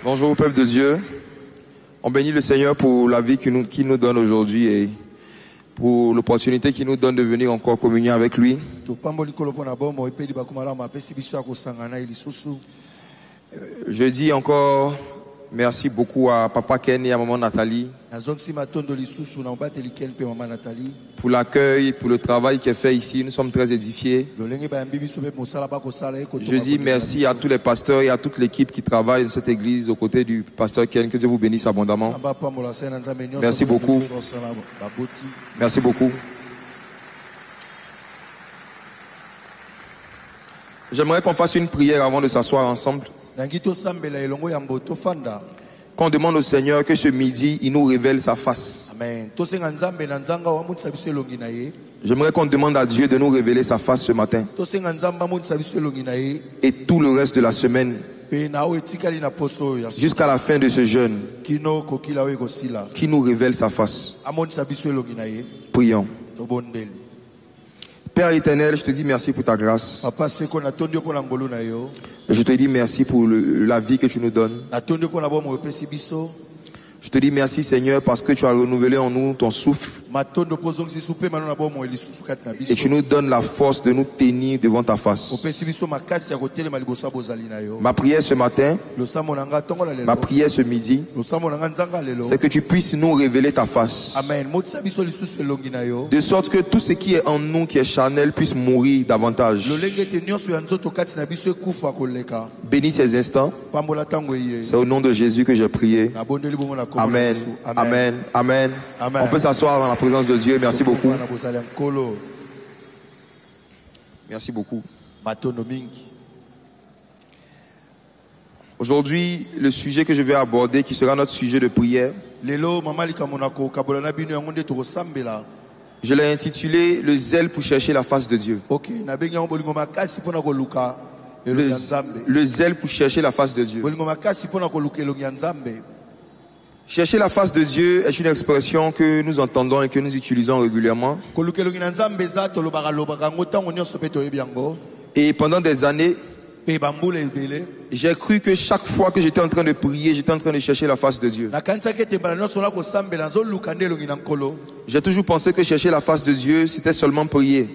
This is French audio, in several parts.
Bonjour au peuple de Dieu. On bénit le Seigneur pour la vie qu'il nous donne aujourd'hui et pour l'opportunité qu'il nous donne de venir encore communier avec lui. Je dis encore merci beaucoup à Papa Ken et à Maman Nathalie pour l'accueil, pour le travail qui est fait ici. Nous sommes très édifiés. Je dis merci à tous les pasteurs et à toute l'équipe qui travaille dans cette église aux côtés du pasteur Ken. Que Dieu vous bénisse abondamment. Merci beaucoup. Merci beaucoup. J'aimerais qu'on fasse une prière avant de s'asseoir ensemble. Qu'on demande au Seigneur que ce midi, il nous révèle sa face. Amen. J'aimerais qu'on demande à Dieu de nous révéler sa face ce matin. Et tout le reste de la semaine. Jusqu'à la fin de ce jeûne. Qui nous révèle sa face. Prions. Père éternel, je te dis merci pour ta grâce. Je te dis merci pour la vie que tu nous donnes. Je te dis merci Seigneur parce que tu as renouvelé en nous ton souffle. Et tu nous donnes la force de nous tenir devant ta face. Ma prière ce matin, ma prière ce midi, c'est que tu puisses nous révéler ta face. De sorte que tout ce qui est en nous, qui est charnel, puisse mourir davantage. Bénis ces instants. C'est au nom de Jésus que j'ai prié. Amen. Amen. Amen. Amen. On peut s'asseoir dans la présence de Dieu. Merci beaucoup. Merci beaucoup. Aujourd'hui, le sujet que je vais aborder, qui sera notre sujet de prière, je l'ai intitulé « Le zèle pour chercher la face de Dieu ». Le zèle pour chercher la face de Dieu. Chercher la face de Dieu est une expression que nous entendons et que nous utilisons régulièrement. Et pendant des années, j'ai cru que chaque fois que j'étais en train de prier, j'étais en train de chercher la face de Dieu. J'ai toujours pensé que chercher la face de Dieu, c'était seulement prier.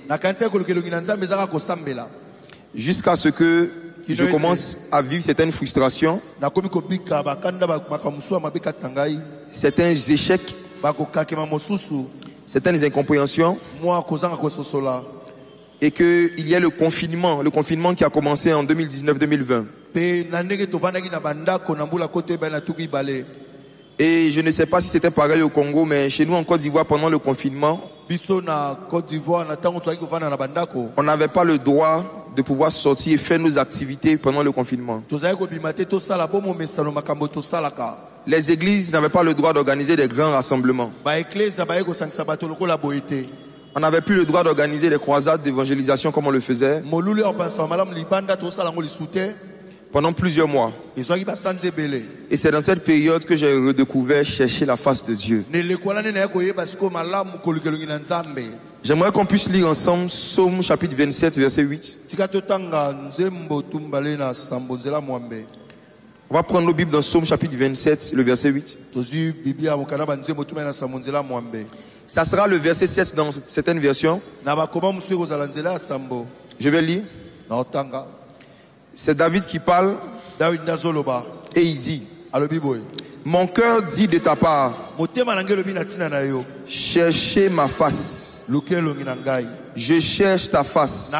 Jusqu'à ce que je commence à vivre certaines frustrations, certains échecs, certaines incompréhensions, et qu'il y a le confinement qui a commencé en 2019-2020. Et je ne sais pas si c'était pareil au Congo, mais chez nous en Côte d'Ivoire, pendant le confinement, on n'avait pas le droit de pouvoir sortir et faire nos activités pendant le confinement. Les églises n'avaient pas le droit d'organiser des grands rassemblements. On n'avait plus le droit d'organiser des croisades d'évangélisation comme on le faisait pendant plusieurs mois. Et c'est dans cette période que j'ai redécouvert chercher la face de Dieu. J'aimerais qu'on puisse lire ensemble Psaume chapitre 27 verset 8. On va prendre nos Bibles dans Psaume chapitre 27 le verset 8. Ça sera le verset 7 dans certaines versions. Je vais lire. C'est David qui parle. Et il dit: mon cœur dit de ta part, cherchez ma face. Je cherche ta face,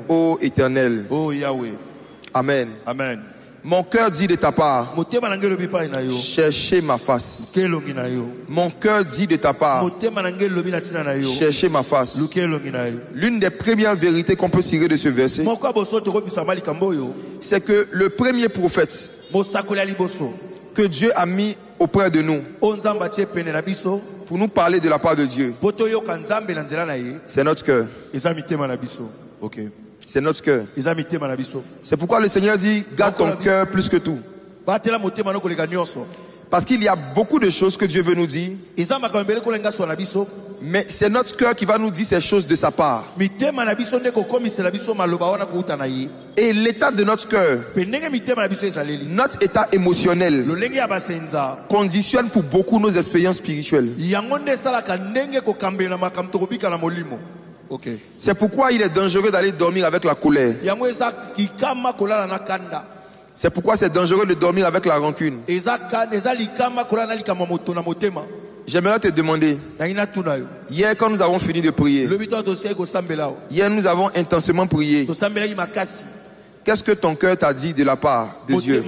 ô Éternel. Amen. Amen. Mon cœur dit de ta part, cherchez ma face. Mon cœur dit de ta part, cherchez ma face. L'une des premières vérités qu'on peut tirer de ce verset, c'est que le premier prophète que Dieu a mis auprès de nous pour nous parler de la part de Dieu, c'est notre cœur. Okay. C'est notre cœur. C'est pourquoi le Seigneur dit: garde ton cœur plus que tout. Parce qu'il y a beaucoup de choses que Dieu veut nous dire, mais c'est notre cœur qui va nous dire ces choses de sa part. Et l'état de notre cœur, notre état émotionnel, conditionne pour beaucoup nos expériences spirituelles. Okay. C'est pourquoi il est dangereux d'aller dormir avec la colère. C'est pourquoi c'est dangereux de dormir avec la rancune. J'aimerais te demander, hier quand nous avons fini de prier, hier nous avons intensément prié, qu'est-ce que ton cœur t'a dit de la part de Dieu?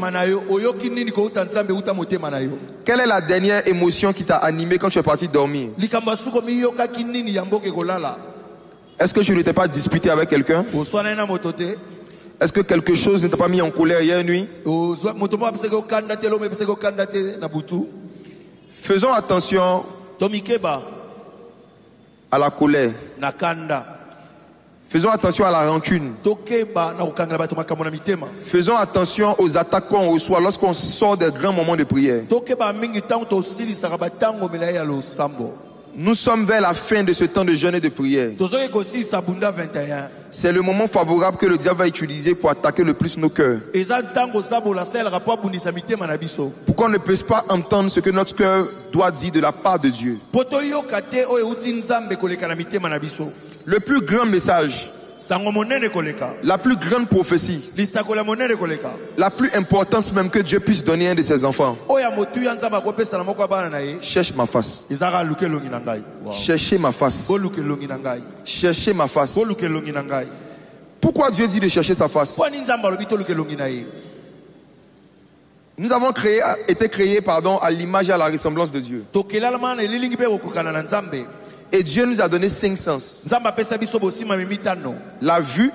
Quelle est la dernière émotion qui t'a animé quand tu es parti dormir? Est-ce que je ne t'ai pas disputé avec quelqu'un? Est-ce que quelque chose ne t'a pas mis en colère hier nuit? Faisons attention à la colère. Faisons attention à la rancune. Faisons attention aux attaques qu'on reçoit lorsqu'on sort des grands moments de prière. Nous sommes vers la fin de ce temps de jeûne et de prière. C'est le moment favorable que le diable va utiliser pour attaquer le plus nos cœurs. Pour qu'on ne puisse pas entendre ce que notre cœur doit dire de la part de Dieu. Le plus grand message, la plus grande prophétie, la plus importante même que Dieu puisse donner à un de ses enfants. Cherche ma face. Cherchez ma face. Cherchez ma face. Pourquoi Dieu dit de chercher sa face? Nous avons été créés à l'image et à la ressemblance de Dieu. Et Dieu nous a donné 5 sens. La vue,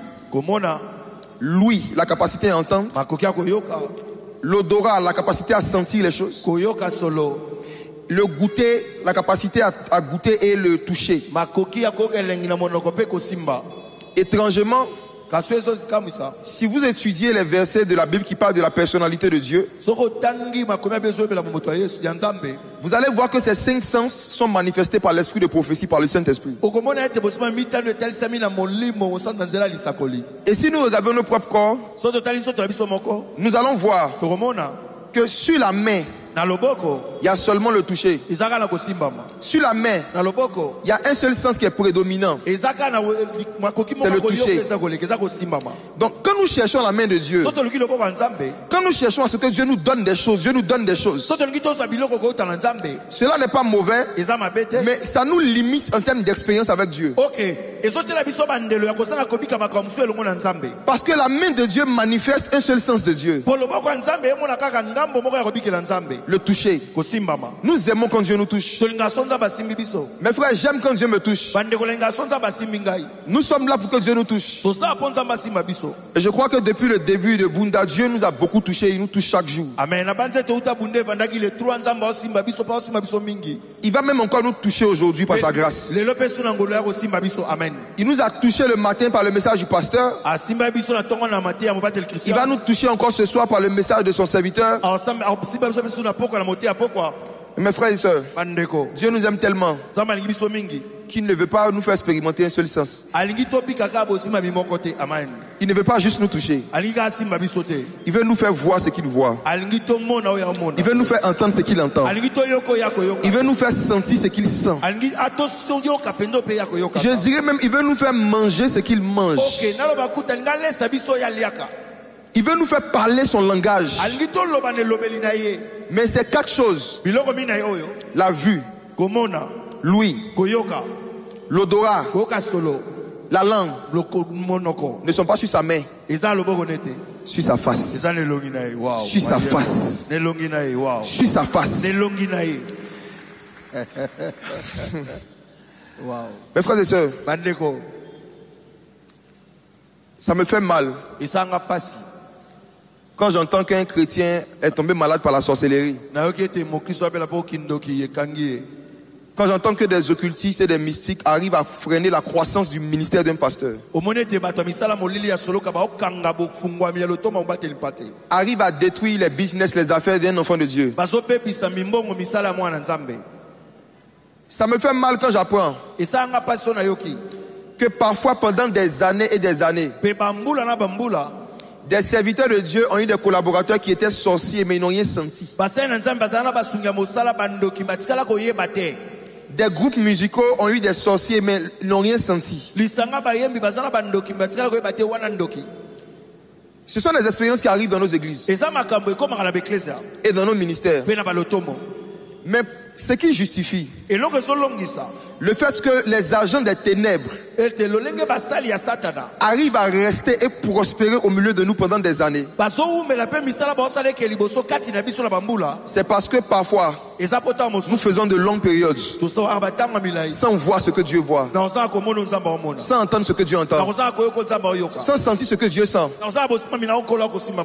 l'ouïe, la capacité à entendre, l'odorat, la capacité à sentir les choses, le goûter, la capacité à goûter et le toucher. Étrangement, si vous étudiez les versets de la Bible qui parlent de la personnalité de Dieu, vous allez voir que ces 5 sens sont manifestés par l'esprit de prophétie, par le Saint-Esprit. Et si nous regardons nos propres corps, nous allons voir que sur la main, il y a seulement le toucher. Sur la main, il y a un seul sens qui est prédominant. C'est le toucher. Donc quand nous cherchons la main de Dieu, quand nous cherchons à ce que Dieu nous donne des choses, Dieu nous donne des choses. Cela n'est pas mauvais, mais ça nous limite en termes d'expérience avec Dieu. Parce que la main de Dieu manifeste un seul sens de Dieu. Le toucher. Nous aimons quand Dieu nous touche. Mes frères, j'aime quand Dieu me touche. Nous sommes là pour que Dieu nous touche. Et je crois que depuis le début de Bunda, Dieu nous a beaucoup touché. Il nous touche chaque jour. Il va même encore nous toucher aujourd'hui par sa grâce. Il nous a touché le matin par le message du pasteur. Il va nous toucher encore ce soir par le message de son serviteur. Mes frères et sœurs, Dieu nous aime tellement qu'il ne veut pas nous faire expérimenter un seul sens. Il ne veut pas juste nous toucher. Il veut nous faire voir ce qu'il voit. Il veut nous faire entendre ce qu'il entend. Il veut nous faire sentir ce qu'il sent. Je dirais même, il veut nous faire manger ce qu'il mange. Il veut nous faire parler son langage. Mais c'est 4 choses. La vue, l'ouïe, l'odorat, la langue ne sont pas sur sa main, sur sa face. Sur sa face. Sur sa face. Mes frères et sœurs, ça me fait mal quand j'entends qu'un chrétien est tombé malade par la sorcellerie. Quand j'entends que des occultistes et des mystiques arrivent à freiner la croissance du ministère d'un pasteur. Arrivent à détruire les business, les affaires d'un enfant de Dieu. Ça me fait mal quand j'apprends que parfois pendant des années et des années, Des serviteurs de Dieu ont eu des collaborateurs qui étaient sorciers mais ils n'ont rien senti. Des groupes musicaux ont eu des sorciers mais ils n'ont rien senti. Ce sont des expériences qui arrivent dans nos églises et dans nos ministères. Mais ce qui justifie le fait que les agents des ténèbres arrivent à rester et prospérer au milieu de nous pendant des années, c'est parce que parfois nous faisons de longues périodes sans voir ce que Dieu voit, sans entendre ce que Dieu entend, sans sentir ce que Dieu sent.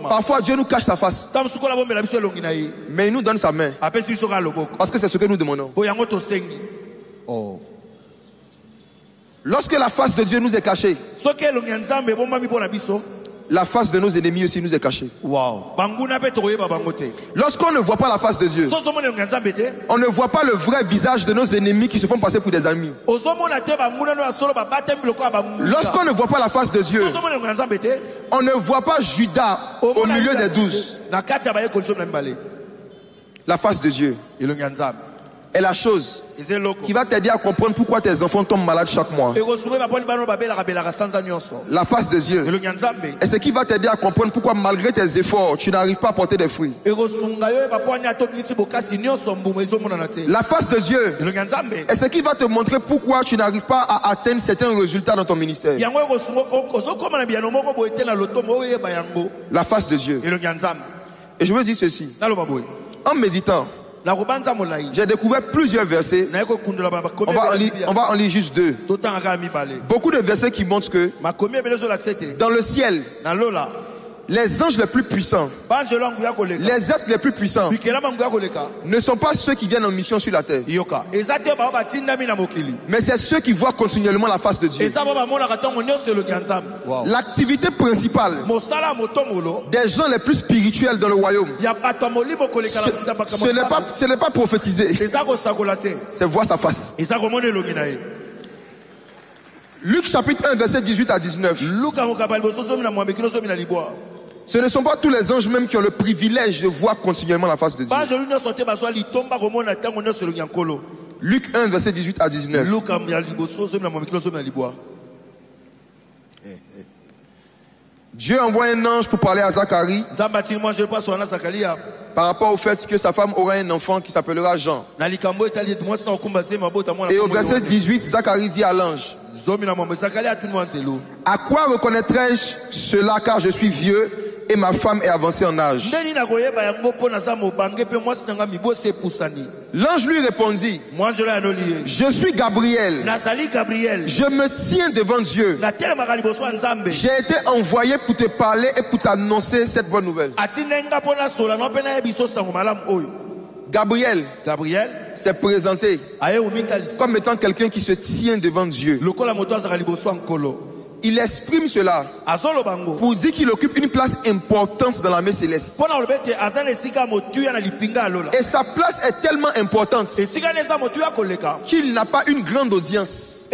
Parfois Dieu nous cache sa face, mais il nous donne sa main parce que c'est ce que nous demandons. Oh. Lorsque la face de Dieu nous est cachée, la face de nos ennemis aussi nous est cachée. Wow. Lorsqu'on ne voit pas la face de Dieu, on ne voit pas le vrai visage de nos ennemis qui se font passer pour des amis. Lorsqu'on ne voit pas la face de Dieu, on ne voit pas Judas au milieu des 12. La face de Dieu est la chose qui va t'aider à comprendre pourquoi tes enfants tombent malades chaque mois. La face de Dieu est ce qui va t'aider à comprendre pourquoi malgré tes efforts tu n'arrives pas à porter des fruits. La face de Dieu est ce qui va te montrer pourquoi tu n'arrives pas à atteindre certains résultats dans ton ministère. La face de Dieu. Et je veux dire ceci, en méditant, j'ai découvert plusieurs versets. On va en lire juste 2. Beaucoup de versets qui montrent que dans le ciel, les anges les plus puissants, les êtres les plus puissants ne sont pas ceux qui viennent en mission sur la terre, mais c'est ceux qui voient continuellement la face de Dieu. Wow. L'activité principale des gens les plus spirituels dans le royaume, ce n'est pas prophétiser, c'est voir sa face. Luc chapitre 1 verset 18 à 19. Ce ne sont pas tous les anges même qui ont le privilège de voir continuellement la face de Dieu. Luc 1 verset 18 à 19. Dieu envoie un ange pour parler à Zacharie par rapport au fait que sa femme aura un enfant qui s'appellera Jean. Et au verset 18, Zacharie dit à l'ange: à quoi reconnaîtrai-je cela, car je suis vieux et ma femme est avancée en âge? L'ange lui répondit: je suis Gabriel. Je me tiens devant Dieu. J'ai été envoyé pour te parler et pour t'annoncer cette bonne nouvelle. Gabriel s'est présenté comme étant quelqu'un qui se tient devant Dieu. Il exprime cela pour dire qu'il occupe une place importante dans l'armée céleste. Et sa place est tellement importante qu'il n'a pas une grande audience.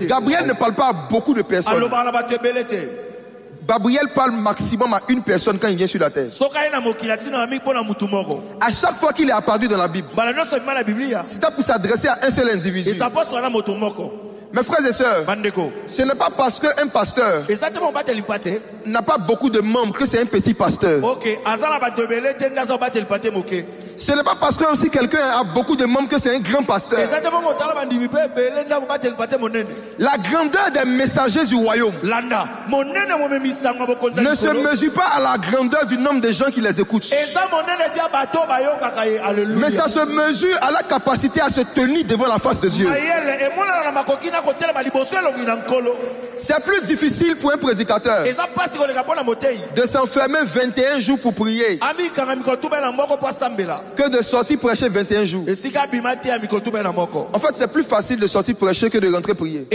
Gabriel ne parle pas à beaucoup de personnes. Gabriel parle maximum à une personne quand il vient sur la terre. À chaque fois qu'il est apparu dans la Bible, c'était pour s'adresser à un seul individu. Mes frères et sœurs, ce n'est pas parce qu'un pasteur n'a pas beaucoup de membres que c'est un petit pasteur. Ce n'est pas parce que aussi quelqu'un a beaucoup de membres que c'est un grand pasteur. La grandeur des messagers du royaume ne se mesure pas à la grandeur du nombre de gens qui les écoutent, mais ça se mesure à la capacité à se tenir devant la face de Dieu. C'est plus difficile pour un prédicateur de s'enfermer 21 jours pour prier que de sortir prêcher 21 jours. En fait, c'est plus facile de sortir prêcher que de rentrer prier.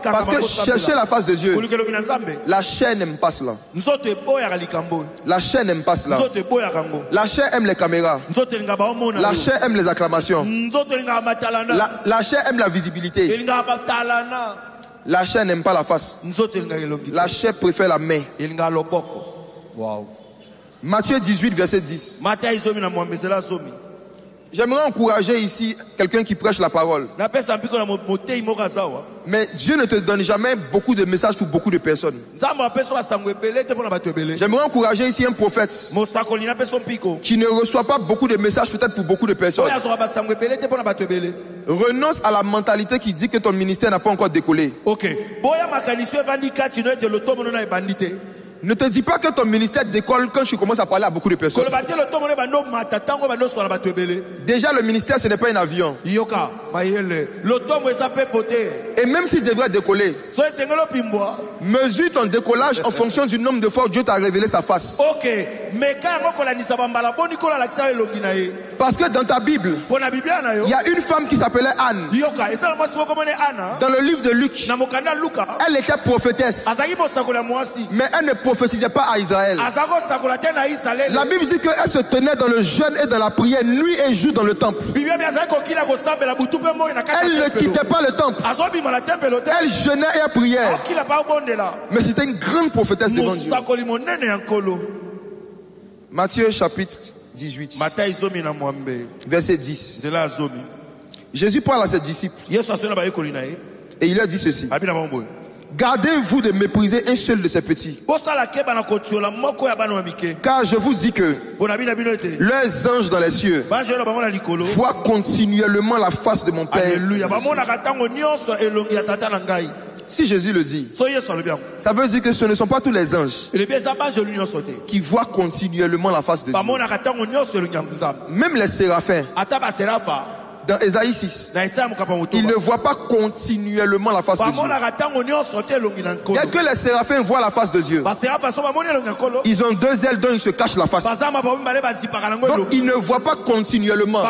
Parce que chercher la face de Dieu, la chair n'aime pas cela. La chair n'aime pas cela. La chair aime les caméras. La chair aime les acclamations. La chair aime la visibilité. La chair n'aime pas la face. La chair préfère la main. Wow. Matthieu 18, verset 10. J'aimerais encourager ici quelqu'un qui prêche la parole. Mais Dieu ne te donne jamais beaucoup de messages pour beaucoup de personnes. J'aimerais encourager ici un prophète qui ne reçoit pas beaucoup de messages peut-être pour beaucoup de personnes. Renonce à la mentalité qui dit que ton ministère n'a pas encore décollé. Ne te dis pas que ton ministère décolle quand tu commences à parler à beaucoup de personnes. Déjà, le ministère, ce n'est pas un avion. Et même s'il devrait décoller, mesure ton décollage en fonction du nombre de fois où Dieu t'a révélé sa face. Parce que dans ta Bible, il y a une femme qui s'appelait Anne. Dans le livre de Luc, elle était prophétesse. Mais elle ne prophétisait pas à Israël. La Bible dit qu'elle se tenait dans le jeûne et dans la prière nuit et jour dans le temple. Elle ne quittait pas le temple. Elle jeûnait et elle priait. Mais c'était une grande prophétesse devant Dieu. Matthieu chapitre 18, verset 10. Jésus parle à ses disciples et il leur dit ceci: gardez-vous de mépriser un seul de ces petits, car je vous dis que leurs anges dans les cieux voient continuellement la face de mon Père. Si Jésus le dit, ça veut dire que ce ne sont pas tous les anges qui voient continuellement la face de Dieu. Même les séraphins, dans Ésaïe 6, ils ne voient pas continuellement la face de Dieu. Dès que les séraphins voient la face de Dieu, ils ont deux ailes dont ils se cachent la face. Donc ils ne voient pas continuellement.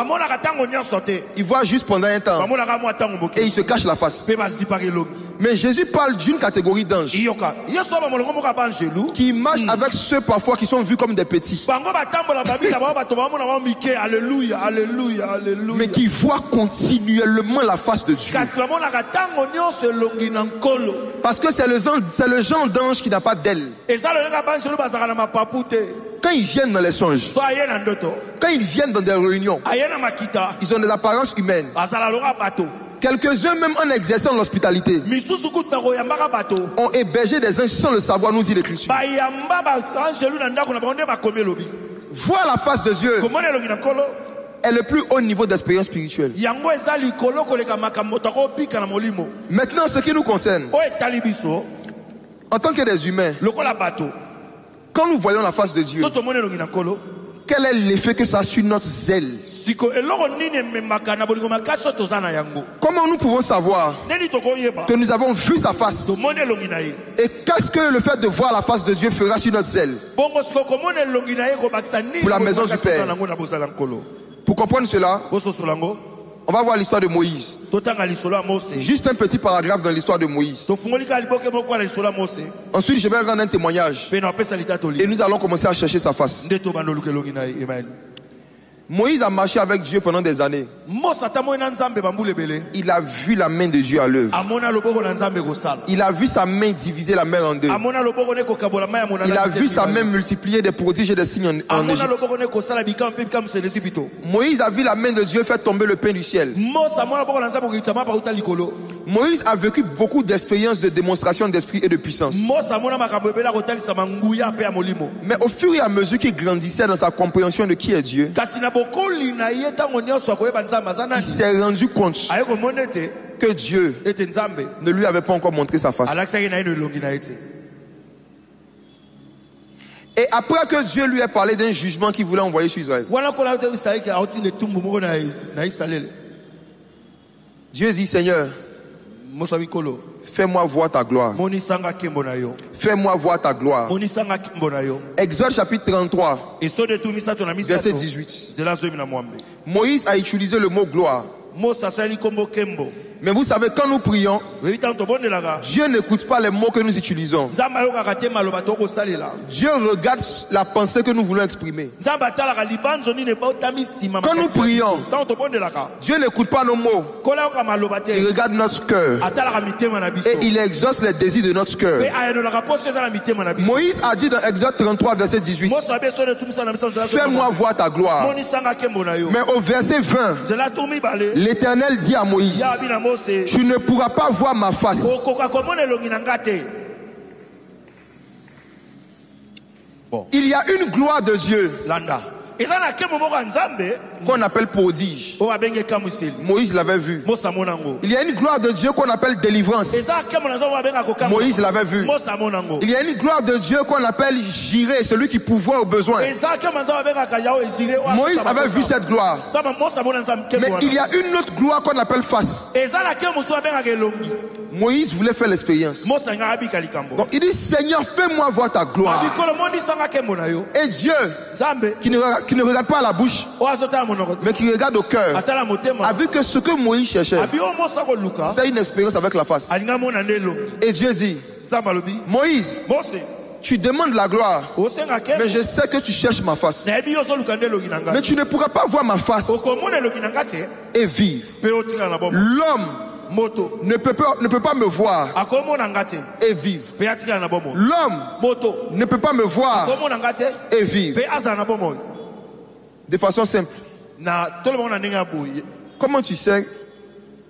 Ils voient juste pendant un temps et ils se cachent la face. Mais Jésus parle d'une catégorie d'anges qui marchent avec ceux parfois qui sont vus comme des petits, mais qui voient continuellement la face de Dieu. Parce que c'est le genre d'ange qui n'a pas d'ailes. Quand ils viennent dans les songes, quand ils viennent dans des réunions, ils ont des apparences humaines. Quelques-uns, même en exerçant l'hospitalité, ont hébergé des anges sans le savoir, nous dit l'Écriture. Voir la face de Dieu est le plus haut niveau d'expérience spirituelle. Maintenant, ce qui nous concerne, en tant que des humains, quand nous voyons la face de Dieu, quel est l'effet que ça a sur notre zèle? Comment nous pouvons savoir que nous avons vu sa face? Et qu'est-ce que le fait de voir la face de Dieu fera sur notre zèle pour la maison du Père? Pour comprendre cela, on va voir l'histoire de Moïse. Juste un petit paragraphe dans l'histoire de Moïse. Ensuite, je vais rendre un témoignage et nous allons commencer à chercher sa face. Moïse a marché avec Dieu pendant des années. Il a vu la main de Dieu à l'œuvre. Il a vu sa main diviser la mer en deux. Il a vu sa main multiplier des prodiges et des signes en Égypte. Moïse a vu la main de Dieu faire tomber le pain du ciel. Moïse a vécu beaucoup d'expériences de démonstration d'esprit et de puissance. Mais au fur et à mesure qu'il grandissait dans sa compréhension de qui est Dieu, il s'est rendu compte que Dieu ne lui avait pas encore montré sa face. Et après que Dieu lui ait parlé d'un jugement qu'il voulait envoyer sur Israël, Dieu dit: Seigneur, fais-moi voir ta gloire. Fais-moi voir ta gloire. Exode chapitre 33, verset 18. Moïse a utilisé le mot gloire. Mais vous savez, quand nous prions, Dieu n'écoute pas les mots que nous utilisons. Dieu regarde la pensée que nous voulons exprimer. Quand nous prions, Dieu n'écoute pas nos mots. Il regarde notre cœur. Et il exauce les désirs de notre cœur. Moïse a dit dans Exode 33, verset 18, fais-moi voir ta gloire. Mais au verset 20, l'Éternel dit à Moïse, tu ne pourras pas voir ma face. Bon. Il y a une gloire de Dieu qu'on appelle prodige. Moïse l'avait vu. Il y a une gloire de Dieu qu'on appelle délivrance. Moïse l'avait vu. Il y a une gloire de Dieu qu'on appelle Jireh, celui qui pourvoit aux besoins. Moïse avait vu cette gloire. Mais il y a une autre gloire qu'on appelle face. Moïse voulait faire l'expérience. Donc il dit, Seigneur, fais-moi voir ta gloire. Et Dieu, qui ne regarde pas à la bouche, mais qui regarde au cœur, a vu que ce que Moïse cherchait, c'était une expérience avec la face. Et Dieu dit, Moïse, tu demandes la gloire, mais je sais que tu cherches ma face. Mais tu ne pourras pas voir ma face et vivre. L'homme ne peut pas me voir et vivre. L'homme ne peut pas me voir et vivre. De façon simple. Comment tu sais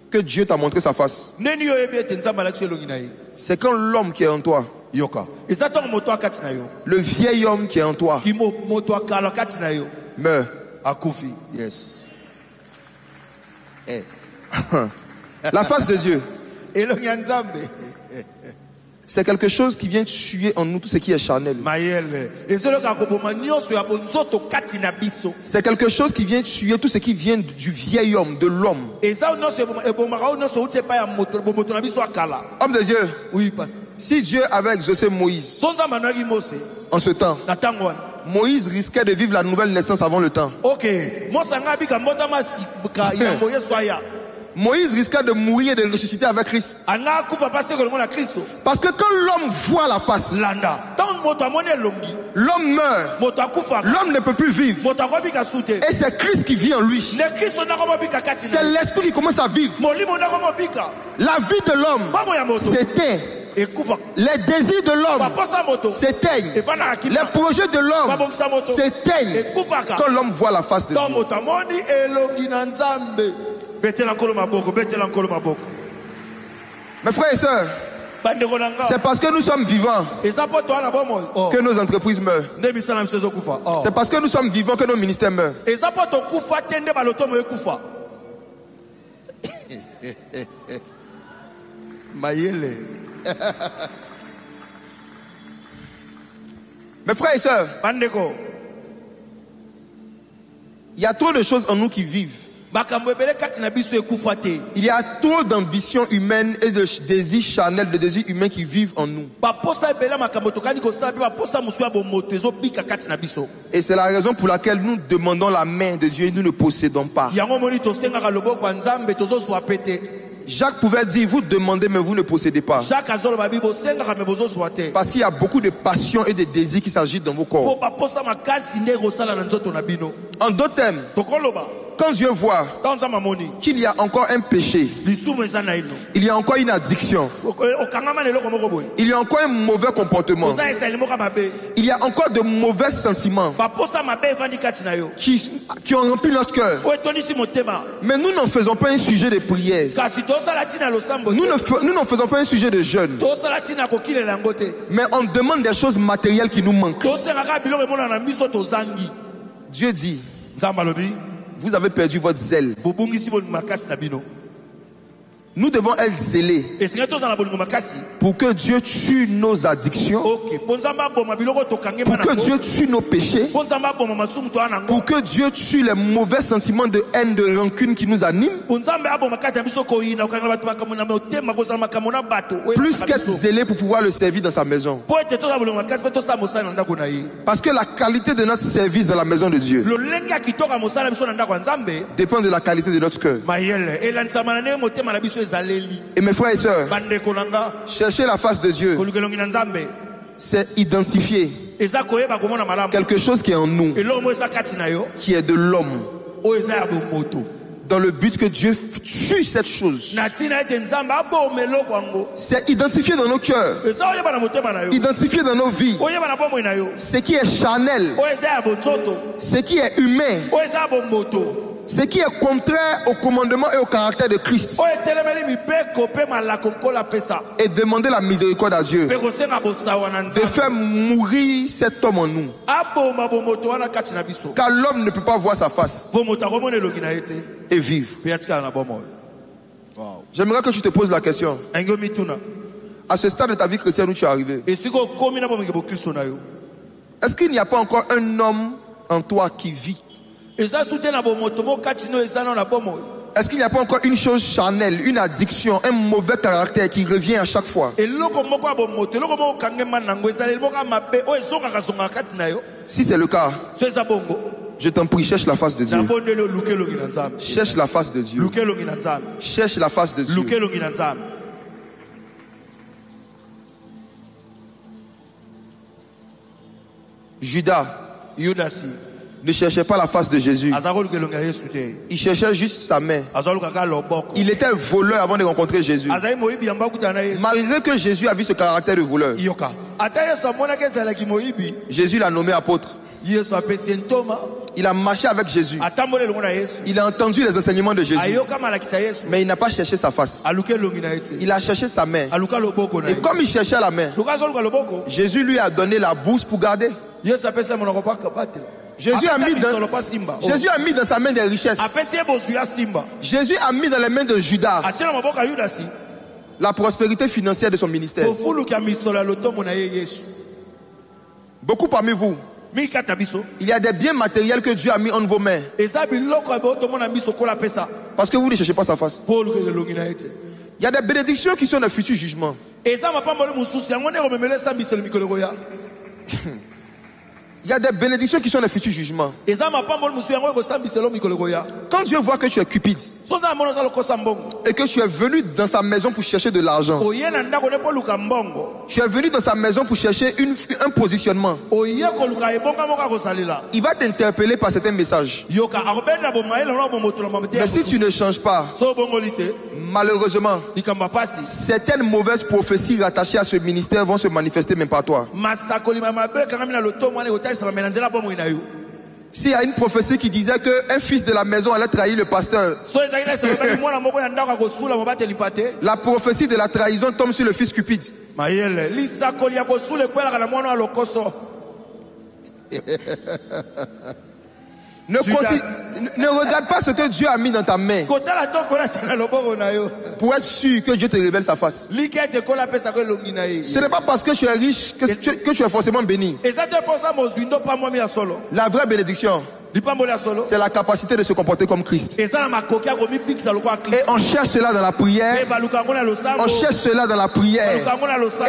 que Dieu t'a montré sa face? C'est quand l'homme qui est en toi, le vieil homme qui est en toi, meurt. Yes. La face de Dieu, c'est quelque chose qui vient tuer en nous tout ce qui est charnel. C'est quelque chose qui vient tuer tout ce qui vient du vieil homme, de l'homme. Homme de Dieu, oui, si Dieu avait exaucé Moïse en ce temps, Moïse risquait de vivre la nouvelle naissance avant le temps. Moïse risqua de mourir et de ressusciter avec Christ. Parce que quand l'homme voit la face, l'homme meurt. L'homme ne peut plus vivre. Et c'est Christ qui vit en lui. C'est l'esprit qui commence à vivre. La vie de l'homme s'éteint. Les désirs de l'homme s'éteignent. Les projets de l'homme s'éteignent quand l'homme voit la face de Dieu. Mes frères et sœurs, c'est parce que nous sommes vivants que nos entreprises meurent. C'est parce que nous sommes vivants que nos ministères meurent. Mes frères et sœurs, il y a trop de choses en nous qui vivent. Il y a trop d'ambitions humaines et de désirs charnels, de désirs humains qui vivent en nous. Et c'est la raison pour laquelle nous demandons la main de Dieu et nous ne possédons pas. Jacques pouvait dire, vous demandez mais vous ne possédez pas. Parce qu'il y a beaucoup de passions et de désirs qui s'agitent dans vos corps. En d'autres termes, quand Dieu voit qu'il y a encore un péché, il y a encore une addiction, il y a encore un mauvais comportement, il y a encore de mauvais sentiments qui ont rempli notre cœur, mais nous n'en faisons pas un sujet de prière. Nous n'en faisons pas un sujet de jeûne, mais on demande des choses matérielles qui nous manquent. Dieu dit, vous avez perdu votre zèle. Nous devons être zélés pour que Dieu tue nos addictions, pour que Dieu tue nos péchés, pour que Dieu tue les mauvais sentiments de haine, de rancune qui nous animent. Plus qu'être zélé pour pouvoir le servir dans sa maison. Parce que la qualité de notre service dans la maison de Dieu dépend de la qualité de notre cœur. Et mes frères et sœurs, chercher la face de Dieu, c'est identifier quelque chose qui est en nous, qui est de l'homme, dans le but que Dieu tue cette chose. C'est identifier dans nos cœurs, identifier dans nos vies ce qui est charnel, ce qui est humain, ce qui est contraire au commandement et au caractère de Christ, et demander la miséricorde à Dieu de faire mourir cet homme en nous, car l'homme ne peut pas voir sa face et vivre. J'aimerais que tu te poses la question: à ce stade de ta vie chrétienne où tu es arrivé, est-ce qu'il n'y a pas encore un homme en toi qui vit? Est-ce qu'il n'y a pas encore une chose charnelle, une addiction, un mauvais caractère qui revient à chaque fois? Si c'est le cas, je t'en prie, cherche la face de Dieu. Cherche la face de Dieu. Cherche la face de Dieu. Judas ne cherchait pas la face de Jésus. Il cherchait juste sa main. Il était voleur avant de rencontrer Jésus. Malgré que Jésus a vu ce caractère de voleur, Jésus l'a nommé apôtre. Il a marché avec Jésus. Il a entendu les enseignements de Jésus. Mais il n'a pas cherché sa face. Il a cherché sa main. Et comme il cherchait la main, Jésus lui a donné la bourse pour garder. Jésus a mis dans sa main des richesses. Jésus a mis dans les mains de Judas la prospérité financière de son ministère. Beaucoup parmi vous, il y a des biens matériels que Dieu a mis en vos mains parce que vous ne cherchez pas sa face. Il y a des bénédictions qui sont le futur jugement. Il y a des bénédictions qui sont les futurs jugements. Quand Dieu voit que tu es cupide et que tu es venu dans sa maison pour chercher de l'argent, tu es venu dans sa maison pour chercher un positionnement, il va t'interpeller par certains messages. Mais si tu ne changes pas, malheureusement, certaines mauvaises prophéties rattachées à ce ministère vont se manifester même par toi. S'il y a une prophétie qui disait qu'un fils de la maison allait trahir le pasteur, la prophétie de la trahison tombe sur le fils cupide. Ne regarde pas ce que Dieu a mis dans ta main pour être sûr que Dieu te révèle sa face. Ce n'est pas parce que tu es riche que tu es forcément béni. La vraie bénédiction, c'est la capacité de se comporter comme Christ. Et on cherche cela dans la prière. On cherche cela dans la prière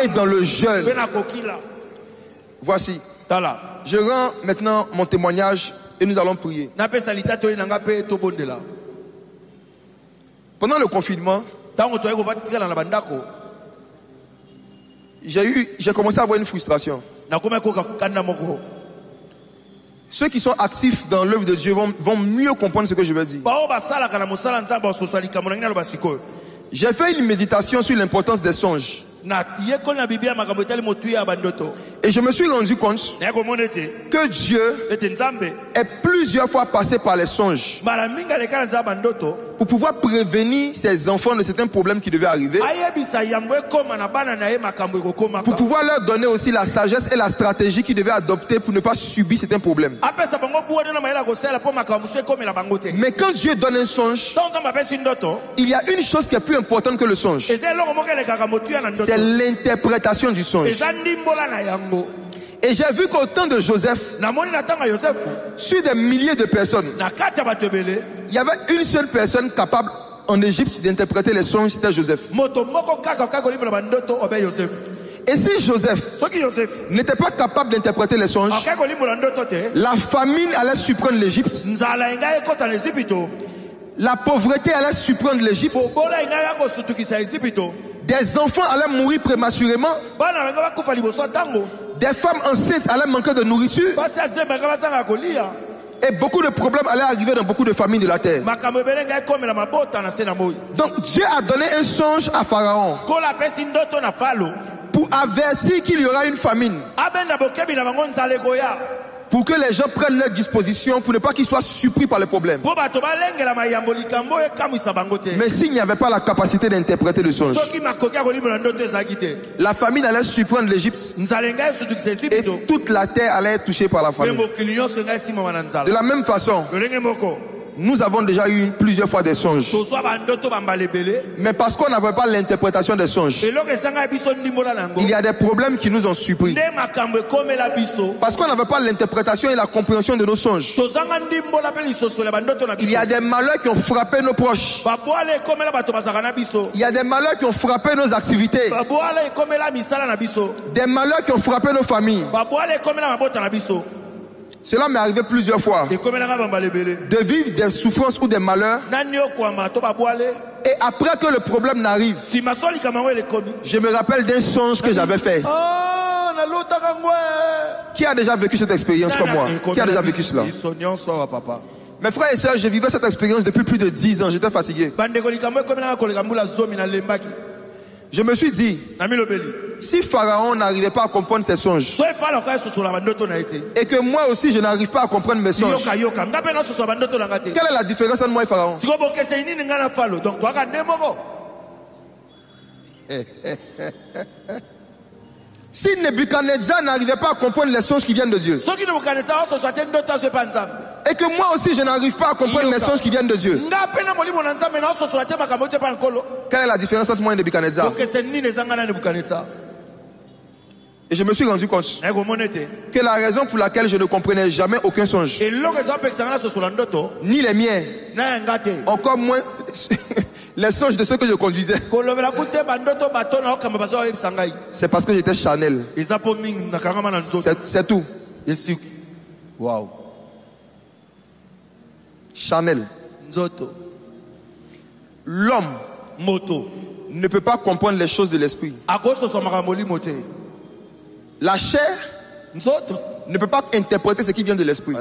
et dans le jeûne. Voici. Je rends maintenant mon témoignage et nous allons prier. Pendant le confinement, j'ai commencé à avoir une frustration. Ceux qui sont actifs dans l'œuvre de Dieu vont mieux comprendre ce que je veux dire. J'ai fait une méditation sur l'importance des songes. Et je me suis rendu compte que Dieu est plusieurs fois passé par les songes pour pouvoir prévenir ses enfants de certains problèmes qui devaient arriver, pour pouvoir leur donner aussi la sagesse et la stratégie qu'ils devaient adopter pour ne pas subir certains problèmes. Mais quand Dieu donne un songe, il y a une chose qui est plus importante que le songe. C'est l'interprétation du songe. Et j'ai vu qu'au temps de Joseph, sur des milliers de personnes, il y avait une seule personne capable en Égypte d'interpréter les songes, c'était Joseph. Et si Joseph n'était pas capable d'interpréter les songes, la famine allait surprendre l'Égypte. La pauvreté allait surprendre l'Égypte. Des enfants allaient mourir prématurément. Des femmes enceintes allaient manquer de nourriture. Et beaucoup de problèmes allaient arriver dans beaucoup de familles de la terre. Donc Dieu a donné un songe à Pharaon pour avertir qu'il y aura une famine, pour que les gens prennent leurs dispositions, pour ne pas qu'ils soient surpris par les problèmes. Mais s'il n'y avait pas la capacité d'interpréter le songe, la famine allait surprendre l'Égypte et toute la terre allait être touchée par la famine. De la même façon, nous avons déjà eu plusieurs fois des songes. Mais parce qu'on n'avait pas l'interprétation des songes, il y a des problèmes qui nous ont surpris. Parce qu'on n'avait pas l'interprétation et la compréhension de nos songes, il y a des malheurs qui ont frappé nos proches. Il y a des malheurs qui ont frappé nos activités. Des malheurs qui ont frappé nos familles. Cela m'est arrivé plusieurs fois de vivre des souffrances ou des malheurs, et après que le problème n'arrive, je me rappelle d'un songe que j'avais fait. Qui a déjà vécu cette expérience comme moi? Qui a déjà vécu cela? Mes frères et sœurs, je vivais cette expérience depuis plus de 10 ans. J'étais fatigué. Je me suis dit, si Pharaon n'arrivait pas à comprendre ses songes, et que moi aussi je n'arrive pas à comprendre mes songes, quelle est la différence entre moi et Pharaon? Si Nebuchadnezzar n'arrivait pas à comprendre les songes qui viennent de Dieu, et que moi aussi je n'arrive pas à comprendre mes songes qui viennent de Dieu, quelle est la différence entre moi et Nebuchadnezzar? Et je me suis rendu compte que la raison pour laquelle je ne comprenais jamais aucun songe, ni les miens, encore moins les songes de ceux que je conduisais, c'est parce que j'étais charnel. C'est tout. Wow. Charnel. L'homme ne peut pas comprendre les choses de l'esprit. La chair ne peut pas interpréter ce qui vient de l'esprit.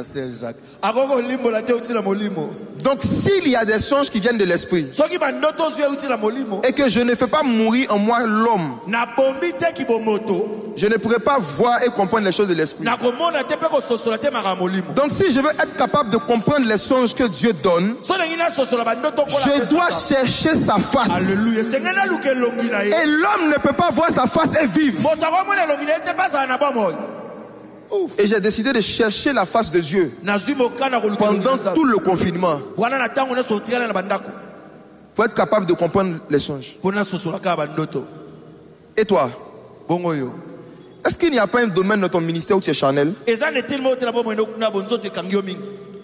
Donc s'il y a des songes qui viennent de l'esprit et que je ne fais pas mourir en moi l'homme, je ne pourrai pas voir et comprendre les choses de l'esprit. Donc si je veux être capable de comprendre les songes que Dieu donne, je dois chercher sa face. Alléluia. Et l'homme ne peut pas voir sa face et vivre. Et j'ai décidé de chercher la face de Dieu pendant tout le confinement pour être capable de comprendre les songes. Et toi, est-ce qu'il n'y a pas un domaine dans ton ministère où tu es charnel,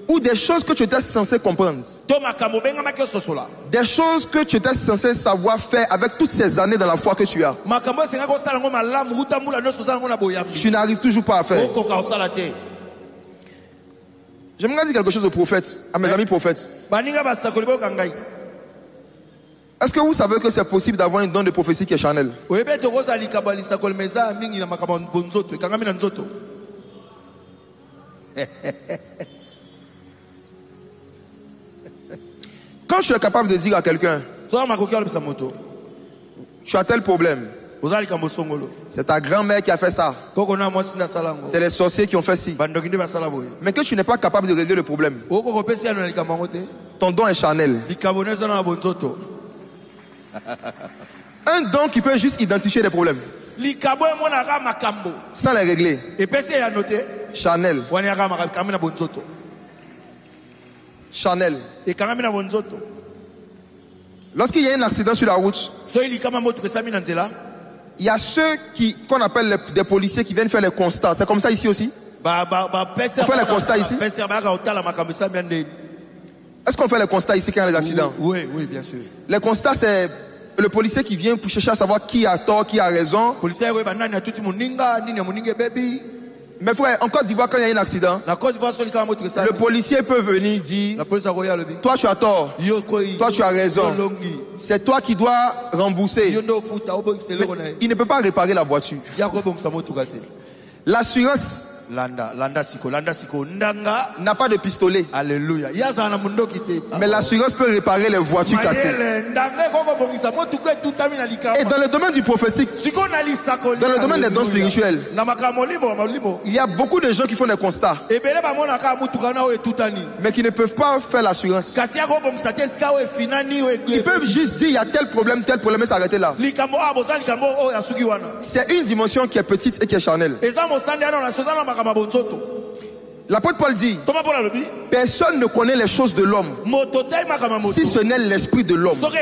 ou des choses que tu étais censé comprendre, des choses que tu étais censé savoir faire avec toutes ces années dans la foi que tu as, tu n'arrives toujours pas à faire? J'aimerais dire quelque chose aux prophètes, à mes amis prophètes. Est-ce que vous savez que c'est possible d'avoir un don de prophétie qui est charnel? Quand je suis capable de dire à quelqu'un, tu as tel problème, c'est ta grand-mère qui a fait ça, c'est les sorciers qui ont fait ci, mais que tu n'es pas capable de régler le problème, ton don est charnel. Un don qui peut juste identifier les problèmes sans les régler, charnel. Charnel. Lorsqu'il y a un accident sur la route, il y a ceux qu'on appelle des policiers qui viennent faire les constats. C'est comme ça ici aussi? On fait les constats ici? Est-ce qu'on fait les constats ici quand il y a des accidents? Oui, bien sûr. Les constats, c'est le policier qui vient pour chercher à savoir qui a tort, qui a raison. Mes frères, en Côte d'Ivoire, quand il y a un accident, le policier peut venir dire, toi tu as tort, toi tu as raison, c'est toi qui dois rembourser. Mais il ne peut pas réparer la voiture. L'assurance n'a pas de pistolet. Alléluia. Mais l'assurance peut réparer les voitures cassées. Et dans le domaine du prophétique, dans le domaine des dons spirituels, il y a beaucoup de gens qui font des constats, mais qui ne peuvent pas faire l'assurance. Ils peuvent juste dire il y a tel problème et s'arrêter là. C'est une dimension qui est petite et qui est charnelle. L'apôtre Paul dit, personne ne connaît les choses de l'homme si ce n'est l'esprit de l'homme. Donc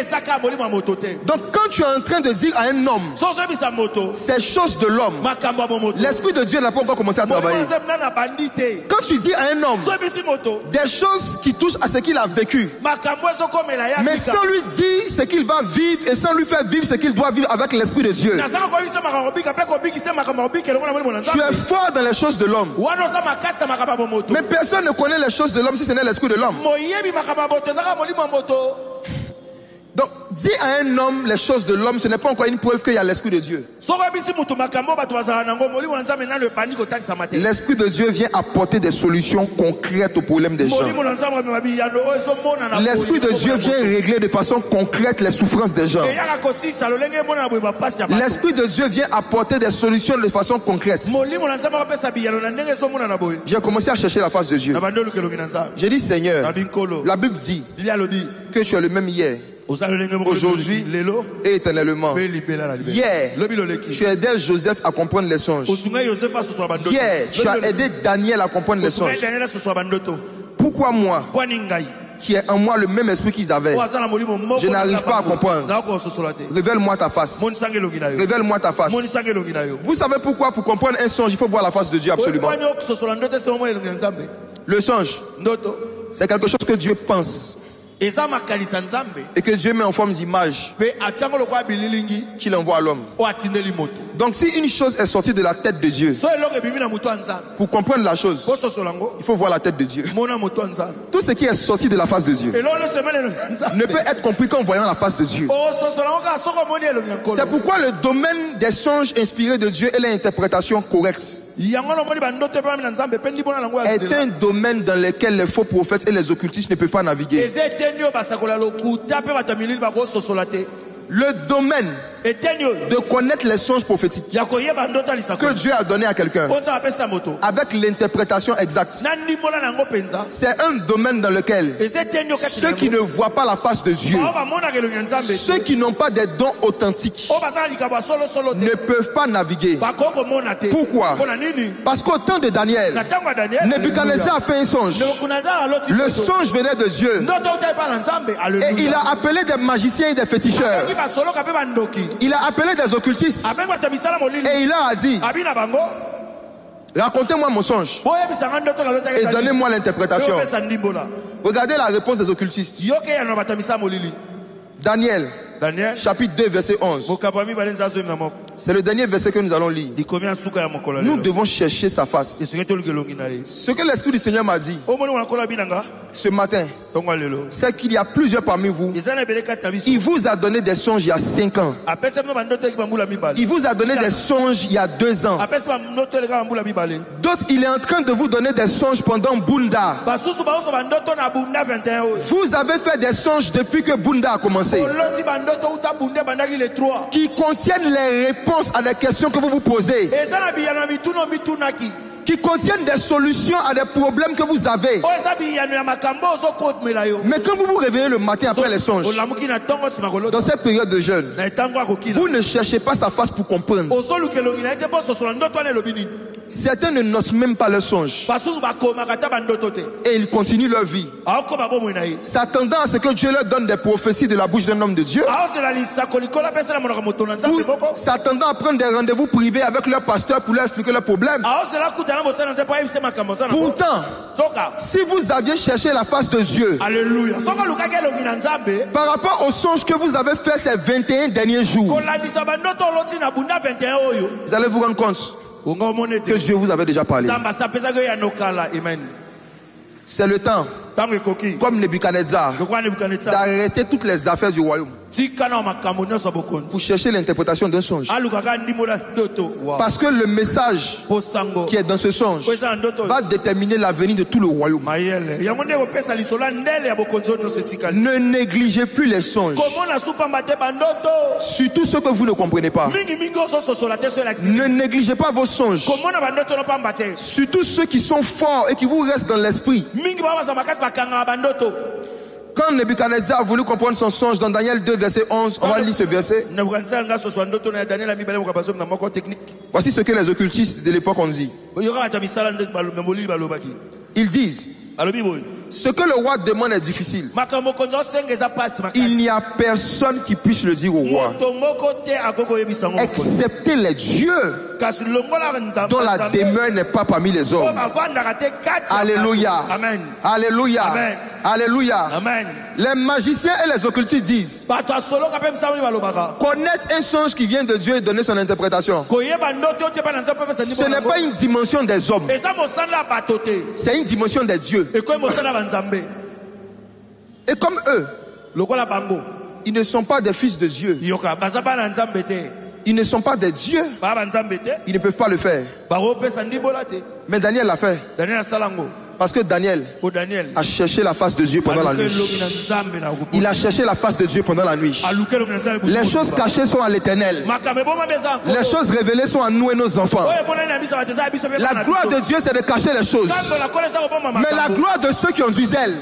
quand tu es en train de dire à un homme ces choses de l'homme, l'esprit de Dieu n'a pas encore commencé à travailler. Quand tu dis à un homme des choses qui touchent à ce qu'il a vécu, mais sans lui dire ce qu'il va vivre et sans lui faire vivre ce qu'il doit vivre avec l'esprit de Dieu, tu es fort dans les choses de l'homme. Mais personne ne connaît les choses de l'homme si ce n'est l'esprit de l'homme. Donc, dis à un homme les choses de l'homme, ce n'est pas encore une preuve qu'il y a l'esprit de Dieu. L'esprit de Dieu vient apporter des solutions concrètes aux problèmes des gens. L'esprit de Dieu vient régler de façon concrète les souffrances des gens. L'esprit de Dieu vient apporter des solutions de façon concrète. J'ai commencé à chercher la face de Dieu. J'ai dit, Seigneur, la Bible dit que tu es le même hier, aujourd'hui et éternellement. Hier, tu as aidé Joseph à comprendre les songes. Hier, tu as aidé Daniel à comprendre les songes. Pourquoi moi, qui est en moi le même esprit qu'ils avaient, je n'arrive pas à comprendre? Révèle-moi ta face. Révèle-moi ta face. Vous savez pourquoi? Pour comprendre un songe, il faut voir la face de Dieu absolument. Le songe, c'est quelque chose que Dieu pense et que Dieu met en forme d'image qu'il envoie à l'homme. Donc si une chose est sortie de la tête de Dieu, pour comprendre la chose, il faut voir la tête de Dieu. Tout ce qui est sorti de la face de Dieu ne peut être compris qu'en voyant la face de Dieu. C'est pourquoi le domaine des songes inspirés de Dieu et l'interprétation correcte est un domaine dans lequel les faux prophètes et les occultistes ne peuvent pas naviguer. Le domaine de connaître les songes prophétiques que Dieu a donné à quelqu'un avec l'interprétation exacte, c'est un domaine dans lequel ceux qui ne voient pas la face de Dieu, ceux qui n'ont pas des dons authentiques, ne peuvent pas naviguer. Pourquoi? Parce qu'au temps de Daniel, Nebuchadnezzar a fait un songe. Le songe venait de Dieu et il a appelé des magiciens et des féticheurs. Il a appelé des occultistes et il leur a dit, racontez-moi mon songe et donnez-moi l'interprétation. Regardez la réponse des occultistes. Daniel, chapitre 2, verset 11. C'est le dernier verset que nous allons lire. Nous devons chercher sa face. Ce que l'Esprit du Seigneur m'a dit ce matin, c'est qu'il y a plusieurs parmi vous. Il vous a donné des songes il y a 5 ans. Il vous a donné des songes il y a 2 ans. D'autres, il est en train de vous donner des songes pendant Bunda. Vous avez fait des songes depuis que Bunda a commencé, qui contiennent les réponses à des questions que vous vous posez, qui contiennent des solutions à des problèmes que vous avez. Mais quand vous vous réveillez le matin après les songes, dans cette période de jeûne, vous ne cherchez pas sa face pour comprendre. Certains ne notent même pas leurs songes et ils continuent leur vie, s'attendant à ce que Dieu leur donne des prophéties de la bouche d'un homme de Dieu, ou s'attendant à prendre des rendez-vous privés avec leur pasteur pour leur expliquer leurs problèmes. Pourtant, si vous aviez cherché la face de Dieu, alléluia, par rapport aux songes que vous avez fait ces 21 derniers jours, vous allez vous rendre compte que Dieu vous avait déjà parlé. C'est le temps, comme Nebuchadnezzar, d'arrêter toutes les affaires du royaume pour chercher l'interprétation d'un songe. Parce que le message qui est dans ce songe va déterminer l'avenir de tout le royaume. Ne négligez plus les songes, surtout ceux que vous ne comprenez pas. Ne négligez pas vos songes, surtout ceux qui sont forts et qui vous restent dans l'esprit. Quand Nebuchadnezzar a voulu comprendre son songe dans Daniel 2 verset 11, on va lire ce verset. Voici ce que les occultistes de l'époque ont dit. Ils disent: ce que le roi demande est difficile. Il n'y a personne qui puisse le dire au roi, excepté les dieux dont la demeure n'est pas parmi les hommes. Alléluia. Amen. Alléluia. Amen. Alléluia. Amen. Les magiciens et les occultistes disent connaître un songe qui vient de Dieu et donner son interprétation. Ce n'est pas une dimension des hommes, c'est une dimension des dieux. Et comme eux, ils ne sont pas des fils de Dieu, ils ne sont pas des dieux, ils ne peuvent pas le faire. Mais Daniel l'a fait. Parce que Daniel a cherché la face de Dieu pendant la nuit. Il a cherché la face de Dieu pendant la nuit. Les choses cachées sont à l'Éternel. Les choses révélées sont à nous et nos enfants. La gloire de Dieu, c'est de cacher les choses. Mais la gloire de ceux qui ont du zèle,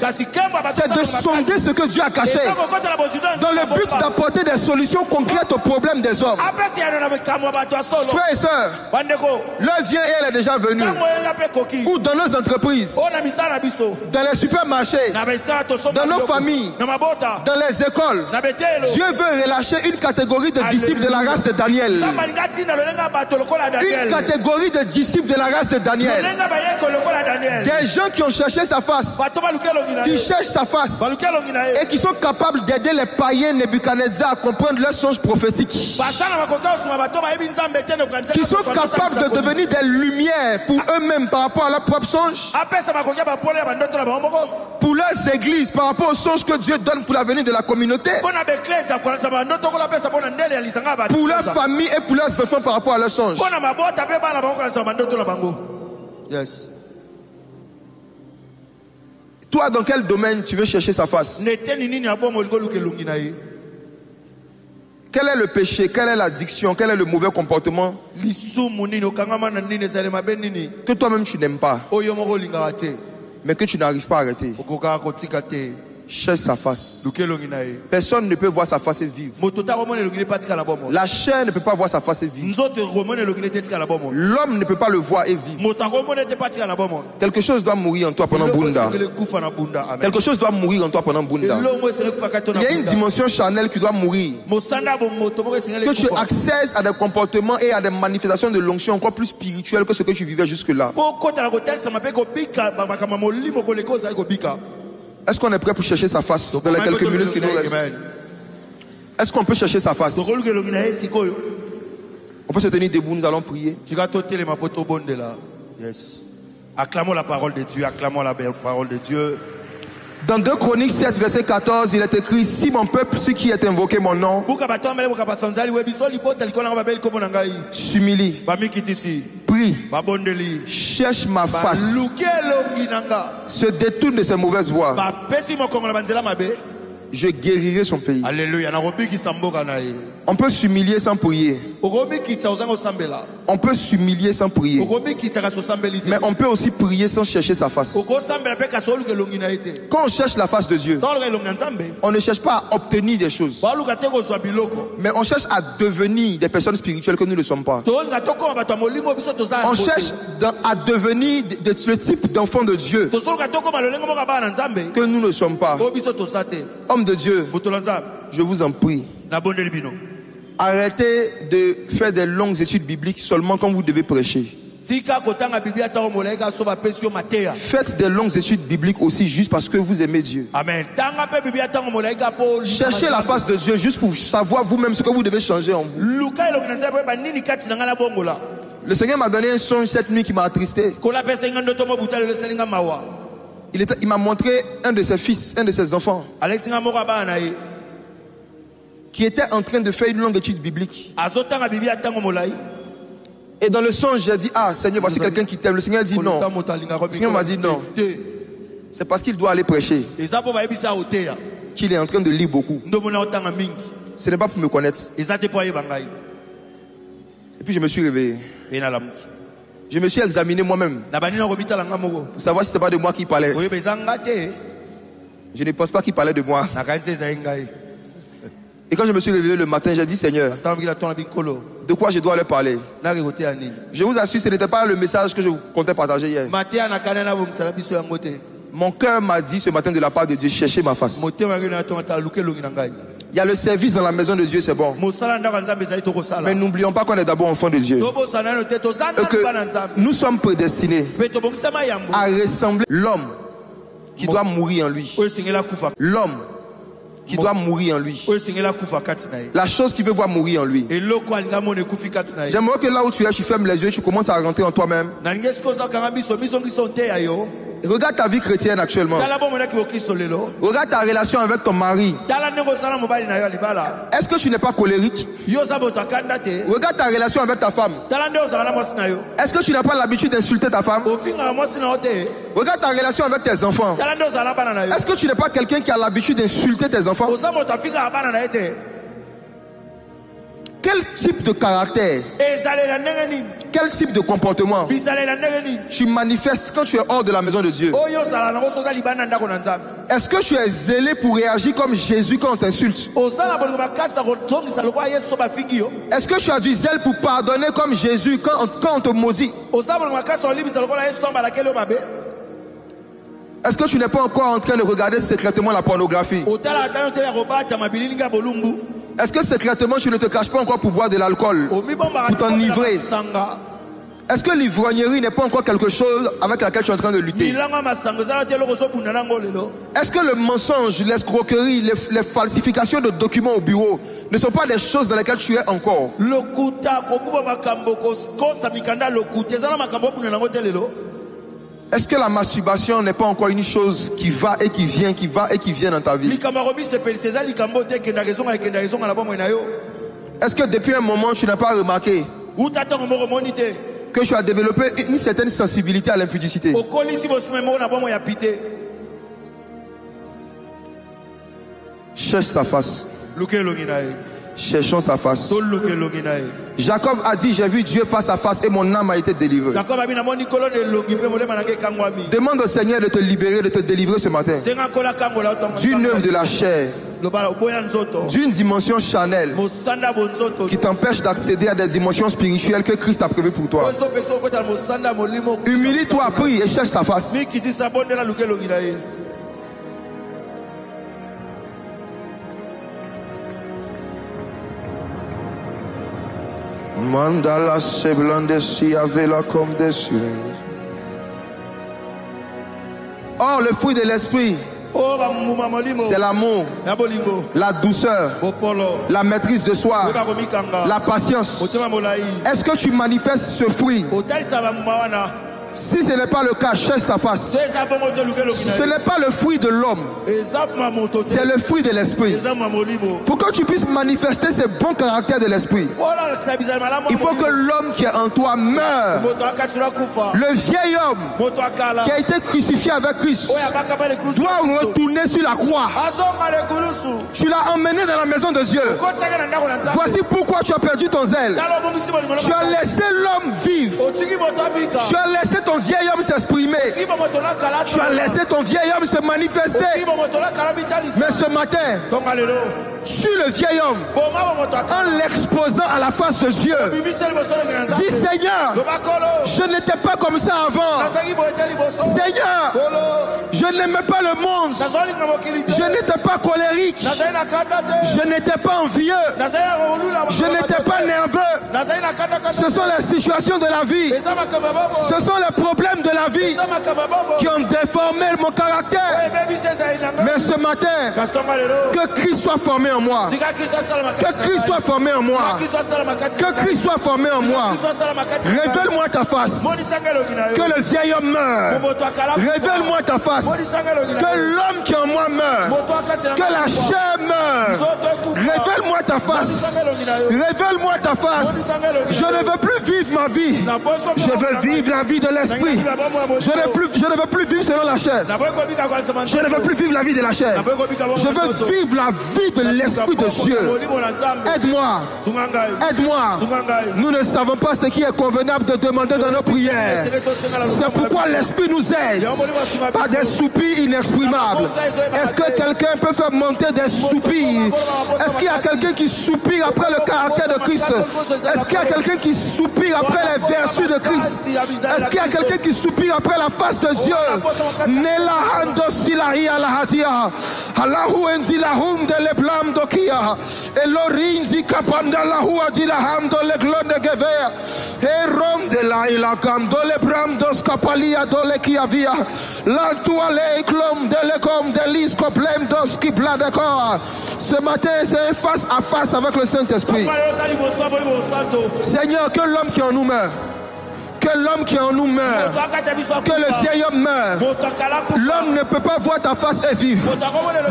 c'est de sonder ce que Dieu a caché, dans le but d'apporter des solutions concrètes aux problèmes des hommes. Frères et sœurs, l'heure vient et elle est déjà venue, ou dans nos entreprises, dans les supermarchés, dans nos familles, dans les écoles, Dieu veut relâcher une catégorie de disciples de la race de Daniel. Une catégorie de disciples de la race de Daniel. Des gens qui ont cherché sa face, qui cherchent sa face, et qui sont capables d'aider les païens Nebuchadnezzar à comprendre leurs songes prophétiques. Qui sont capables de devenir des lumières pour eux-mêmes par rapport à leur propre songe, pour leurs églises par rapport aux songes que Dieu donne pour l'avenir de la communauté, pour leurs familles et pour leurs enfants par rapport à leurs songes. Yes. Toi, dans quel domaine tu veux chercher sa face? Quel est le péché? Quelle est l'addiction? Quel est le mauvais comportement que toi-même tu n'aimes pas, mais que tu n'arrives pas à arrêter? Cherche sa face. Personne ne peut voir sa face et vivre. La chair ne peut pas voir sa face et vivre. L'homme ne peut pas le voir et vivre. Quelque chose doit mourir en toi pendant Bunda. Quelque chose doit mourir en toi pendant Bunda. Il y a une dimension charnelle qui doit mourir. Que tu accèdes à des comportements et à des manifestations de l'onction encore plus spirituelles que ce que tu vivais jusque-là. Est-ce qu'on est prêt pour chercher sa face dans les quelques minutes qui nous restent? Est-ce qu'on peut chercher sa face? On peut se tenir debout, nous allons prier. Yes. Acclamons la parole de Dieu, acclamons la parole de Dieu. Dans 2 Chroniques 7 verset 14, il est écrit: si mon peuple, ceux qui est invoqué mon nom, s'humilie, prie, cherche ma face, se détourne de ses mauvaises voies, je guérirai son pays. Alléluia. On peut s'humilier sans prier. On peut s'humilier sans prier. Mais on peut aussi prier sans chercher sa face. Quand on cherche la face de Dieu, on ne cherche pas à obtenir des choses, mais on cherche à devenir des personnes spirituelles que nous ne sommes pas. On cherche à devenir le type d'enfant de Dieu que nous ne sommes pas. Homme de Dieu, je vous en prie, arrêtez de faire des longues études bibliques seulement quand vous devez prêcher. Faites des longues études bibliques aussi juste parce que vous aimez Dieu. Amen. Cherchez la face de Dieu juste pour savoir vous-même ce que vous devez changer en vous. Le Seigneur m'a donné un songe cette nuit qui m'a attristé. Il m'a montré un de ses fils, un de ses enfants, qui était en train de faire une longue étude biblique. Et dans le songe, j'ai dit, ah Seigneur, voici quelqu'un qui t'aime. Le Seigneur dit non. Le Seigneur m'a dit non. C'est parce qu'il doit aller prêcher qu'il est en train de lire beaucoup. Ce n'est pas pour me connaître. Et puis je me suis réveillé. Je me suis examiné moi-même pour savoir si ce n'est pas de moi qu'il parlait. Je ne pense pas qu'il parlait de moi. Et quand je me suis réveillé le matin, j'ai dit, Seigneur, de quoi je dois leur parler? Je vous assure, ce n'était pas le message que je comptais partager hier. Mon cœur m'a dit ce matin de la part de Dieu, cherchez ma face. Il y a le service dans la maison de Dieu, c'est bon. Mais n'oublions pas qu'on est d'abord enfants de Dieu. Et que nous sommes prédestinés à ressembler l'homme qui doit mourir en lui. L'homme qui doit mourir en lui. La chose qui veut voir mourir en lui. J'aimerais que là où tu es, tu fermes les yeux et tu commences à rentrer en toi-même. Regarde ta vie chrétienne actuellement. Regarde ta relation avec ton mari. Est-ce que tu n'es pas colérique? Regarde ta relation avec ta femme. Est-ce que tu n'as pas l'habitude d'insulter ta femme? Regarde ta relation avec tes enfants. Est-ce que tu n'es pas quelqu'un qui a l'habitude d'insulter tes enfants? Quel type de caractère, quel type de comportement tu manifestes quand tu es hors de la maison de Dieu? Est-ce que tu es zélé pour réagir comme Jésus quand on t'insulte? Est-ce que tu as du zèle pour pardonner comme Jésus quand on te maudit? Est-ce que tu n'es pas encore en train de regarder secrètement la pornographie? Est-ce que secrètement tu ne te caches pas encore pour boire de l'alcool, pour t'enivrer? Est-ce que l'ivrognerie n'est pas encore quelque chose avec laquelle tu es en train de lutter? Est-ce que le mensonge, l'escroquerie, les falsifications de documents au bureau ne sont pas des choses dans lesquelles tu es encore? Est-ce que la masturbation n'est pas encore une chose qui va et qui vient, qui va et qui vient dans ta vie? Est-ce que depuis un moment tu n'as pas remarqué que tu as développé une certaine sensibilité à l'impudicité? Cherche sa face. Cherchons sa face. Jacob a dit, j'ai vu Dieu face à face et mon âme a été délivrée. Demande au Seigneur de te libérer, de te délivrer ce matin d'une œuvre de la chair, d'une dimension charnelle qui t'empêche d'accéder à des dimensions spirituelles que Christ a prévues pour toi. Humilie-toi, prie et cherche sa face. Mandala se blandessi avela comme des cieux. Oh, le fruit de l'esprit, c'est l'amour, la douceur, la maîtrise de soi, la patience. Est-ce que tu manifestes ce fruit? Si ce n'est pas le cas, cherche sa face. Ce n'est pas le fruit de l'homme, c'est le fruit de l'esprit. Pour que tu puisses manifester ces bons caractères de l'esprit, il faut que l'homme qui est en toi meure. Le vieil homme qui a été crucifié avec Christ doit retourner sur la croix. Tu l'as emmené dans la maison de Dieu. Voici pourquoi tu as perdu ton zèle. Tu as laissé l'homme vivre. Tu as laissé ton vieil homme s'exprimer. Tu as laissé ton vieil homme se manifester. Mais ce matin, tue le vieil homme en l'exposant à la face de Dieu. Dis, Seigneur, Je n'étais pas comme ça avant. Seigneur, je n'aimais pas le monde. Je n'étais pas colérique. Je n'étais pas envieux. Je n'étais pas nerveux. Ce sont les situations de la vie. Ce sont les problèmes de la vie qui ont déformé mon caractère. Mais ce matin, que Christ soit formé en moi. Que Christ soit formé en moi. Que Christ soit formé en moi. Révèle-moi ta face. Que le vieil homme meure. Révèle-moi ta face. Que l'homme qui est en moi meure. Que la chair meure. Révèle-moi ta face. Révèle-moi ta face. Je ne veux plus vivre ma vie. Je veux vivre la vie de l'esprit. Je ne veux plus vivre selon la chair. Je ne veux plus vivre la vie de la chair. Je veux vivre la vie de l'esprit de Dieu. Aide-moi. Aide-moi. Nous ne savons pas ce qui est convenable de demander dans nos prières. C'est pourquoi l'esprit nous aide par des soupirs inexprimables. Est-ce que quelqu'un peut faire monter des soupirs? Est-ce qu'il y a quelqu'un qui soupire après le caractère de Christ? Est-ce qu'il y a quelqu'un qui soupire après les vertus de Christ? Est-ce qu'il y a quelqu'un qui soupire après la face de Dieu? Nelahando silahi alahatia. Allahu enzilahum de leblam dokia. Elorinzi kapanda lahu adilaham do leglone gevea. Erom de la ilakam do lebram dos kapalia do lekiavia. L'antuale klom de lekom de lis koplem dos kipladekor. Ce matin, c'est face à face avec le Saint-Esprit. Seigneur, que l'homme qui en nous meurt. Que l'homme qui en nous meurt, que le vieil homme meurt. L'homme ne peut pas voir ta face et vivre.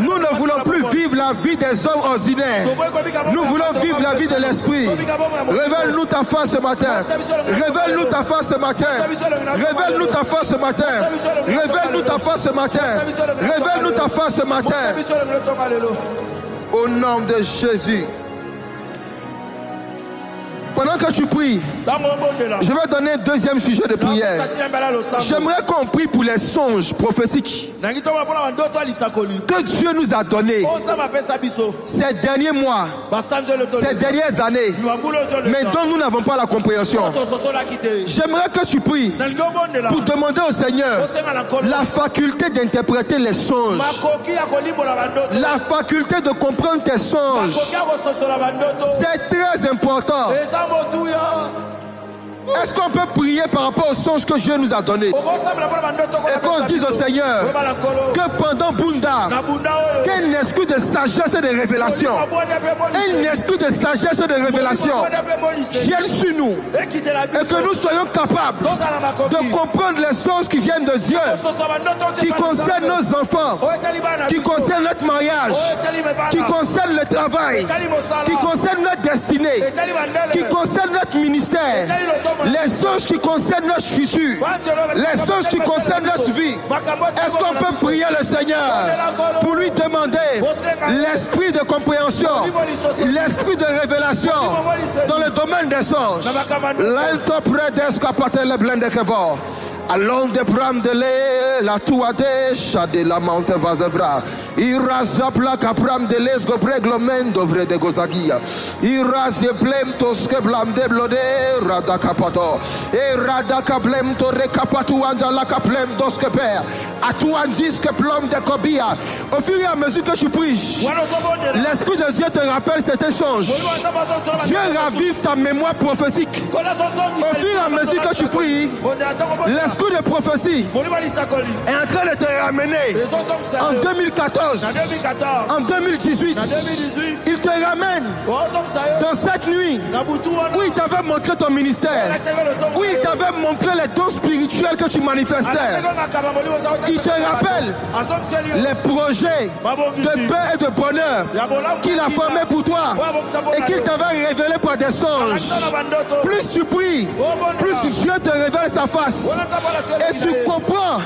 Nous ne voulons plus vivre la vie des hommes ordinaires. Nous voulons vivre la vie de l'esprit. Révèle-nous ta face ce matin. Révèle-nous ta face ce matin. Révèle-nous ta face ce matin. Révèle-nous ta face ce matin. Révèle-nous ta face ce matin. Au nom de Jésus. Pendant que tu pries, je vais donner un deuxième sujet de prière. J'aimerais qu'on prie pour les songes prophétiques que Dieu nous a donnés ces derniers mois, ces dernières années, mais dont nous n'avons pas la compréhension. J'aimerais que tu pries pour demander au Seigneur la faculté d'interpréter les songes, la faculté de comprendre tes songes. C'est très important. Est-ce qu'on peut prier par rapport aux songes que Dieu nous a donnés? Et qu'on dise au Seigneur que pendant Bunda, qu'un esprit de sagesse et de révélation, un esprit de sagesse et de révélation vienne sur nous et que nous soyons capables de comprendre les songes qui viennent de Dieu, qui concernent nos enfants, qui concernent notre mariage, qui concernent le travail, qui concernent notre destinée, qui concernent notre ministère. Les songes qui concernent notre futur, les songes qui concernent notre vie. Est-ce qu'on peut prier le Seigneur pour lui demander l'esprit de compréhension, l'esprit de révélation dans le domaine des songes? Allons de prendre de lait, la touade, chade la monte vazevra. Iraza plaka pram de les go preglomen dovre de gozagia. Iraze blem toske blam de blode, radaka pato. E radaka blem to recapatu anda la kaplem doske père. A toi dis que plom de kobia. Au fur et à mesure que tu pries, l'esprit de Dieu te rappelle cet échange. Dieu ravive ta mémoire prophétique. Au fur et à mesure que tu pries, l'esprit de prophétie est en train de te ramener en 2014, en 2018. Il te ramène dans cette nuit où il t'avait montré ton ministère, où il t'avait montré les dons spirituels que tu manifestais. Il te rappelle les projets de paix et de bonheur qu'il a formés pour toi et qu'il t'avait révélé par des songes. Plus tu pries, plus Dieu te révèle sa face. Et tu comprends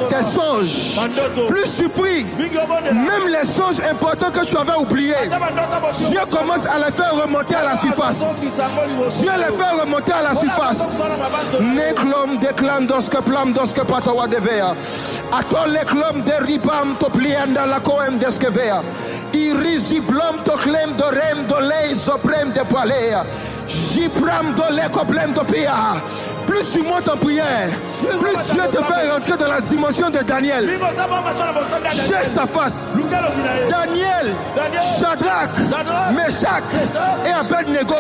tes songes. Plus tu pries, même les songes importants que tu avais oubliés, Dieu commence à les faire remonter à la surface. Dieu les fait remonter à la surface. Neklom deklam doske plam doske patawa devea. Atol leklom de ribam to plienda la koem deske vea. Irisi blom to klem do rem do lei zoprem de palea. Jibram do le koplem do pia. plus tu montes en prière, plus Dieu te fait rentrer dans la dimension de Daniel. Cherche sa face. Daniel, Shadrach, Meshach et Abednego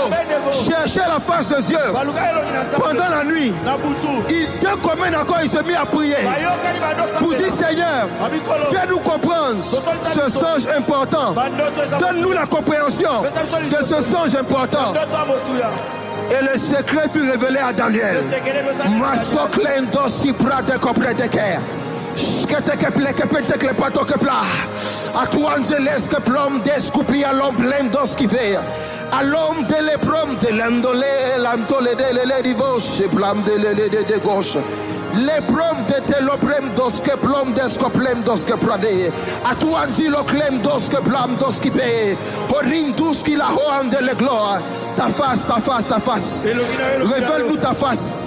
cherchaient la face de Dieu pendant la nuit. Deux communes encore, il se mit à prier pour dire Seigneur, fais-nous comprendre ce songe important. Donne-nous la compréhension de ce songe important. Et le secret fut révélé à Daniel. Masoklendo si prate copre de guerre. Que pente que pato que pla. A tuanzeles que plom descupi à l'homme plein d'osquiver. À l'homme de l'éprom de l'antole de l'élivos et blam de l'élé de gauche. Les prom de teloprem doske plom descoplem doske prade. A tuanzi loclem doske blam doskipe. Horin duski la hoan de l'égloire. Ta face, ta face, ta face. Révèle-nous ta face.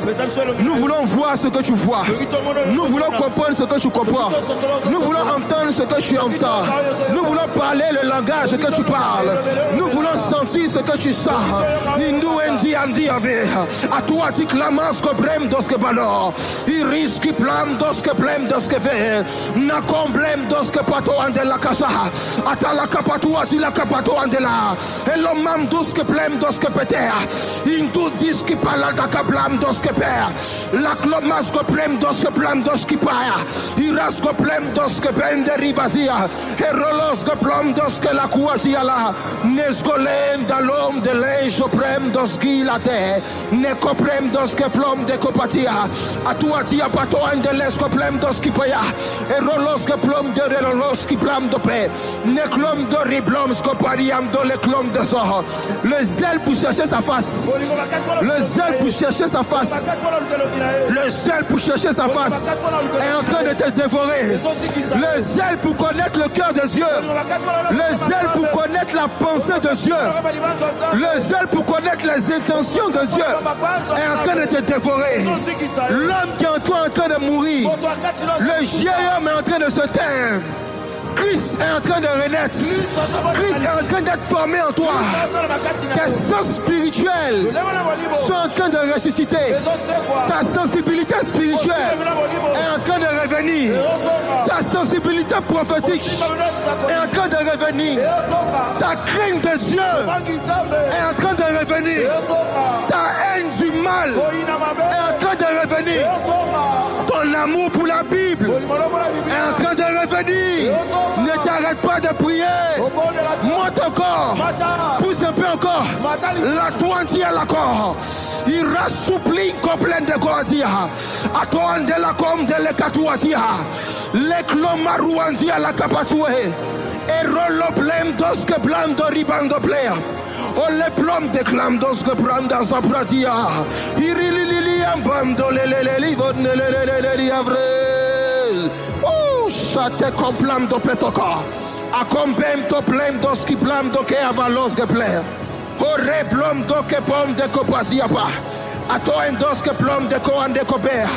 Nous voulons voir ce que tu vois. Nous voulons comprendre ce que tu comprends. Nous voulons entendre ce que tu entends. Nous voulons parler le langage que tu parles. Nous voulons sentir ce que tu sens. Nous endi andi ave. A toi tu clamas que brem doske balor. Il risque plam doske plem doske ve. Na comblem doske pato ande la casa. Ata la capato ati la capato ande la. Et l'homme mam doske plem doske peter. In tout disque pala da caplam doske per. La clomas que plem doske plam doske paia. Iras que plem doske pende rivazia. Et rolos que plom doske la cuazia la. Nesgolem da l'homme de l'ange prem doski la terre. Ne coprem doske plom de copatia. A toi tia pato ande lesco plem doski paya. Et rolos que plom de relolos qui plam de paix. Ne clom de ribloms que pariam de le clom de soho. Le zèle pour chercher sa face. Le zèle pour chercher sa face. Le zèle pour chercher sa face est en train de te dévorer. Le zèle pour connaître le cœur de Dieu. Le zèle pour connaître la pensée de Dieu. Le zèle pour connaître les intentions de Dieu est en train de te dévorer. L'homme qui est en toi en train de mourir. Le vieil homme est en train de se teindre. Christ est en train de renaître. Christ est en train d'être formé en toi. Tes sens spirituels sont en train de ressusciter. Ta sensibilité spirituelle est en train de revenir. Ta sensibilité prophétique est en train de revenir. Ta crainte de Dieu est en train de revenir. Ta haine du mal est en train de revenir. Ton amour pour la Bible est en train de revenir. Ne t'arrête pas de prier. Monte encore. Pousse un peu encore. La toantia la corps. Il rassouplit complet de goazia. Atoan de la com de l'ekatuazia. L'eklomaruanzia la capatoué. Et roloplem doske blam de ribando plea. O le plom de clam doske bram dans sa pratia. Irilili ambam do leleleli vodne leleleli avril. Chate complam do petoko. A compem to plem dos ki plam do ke avalos de plem. O reblom do ke pom de copasia pa. A to endos ke plom de ko ande cober.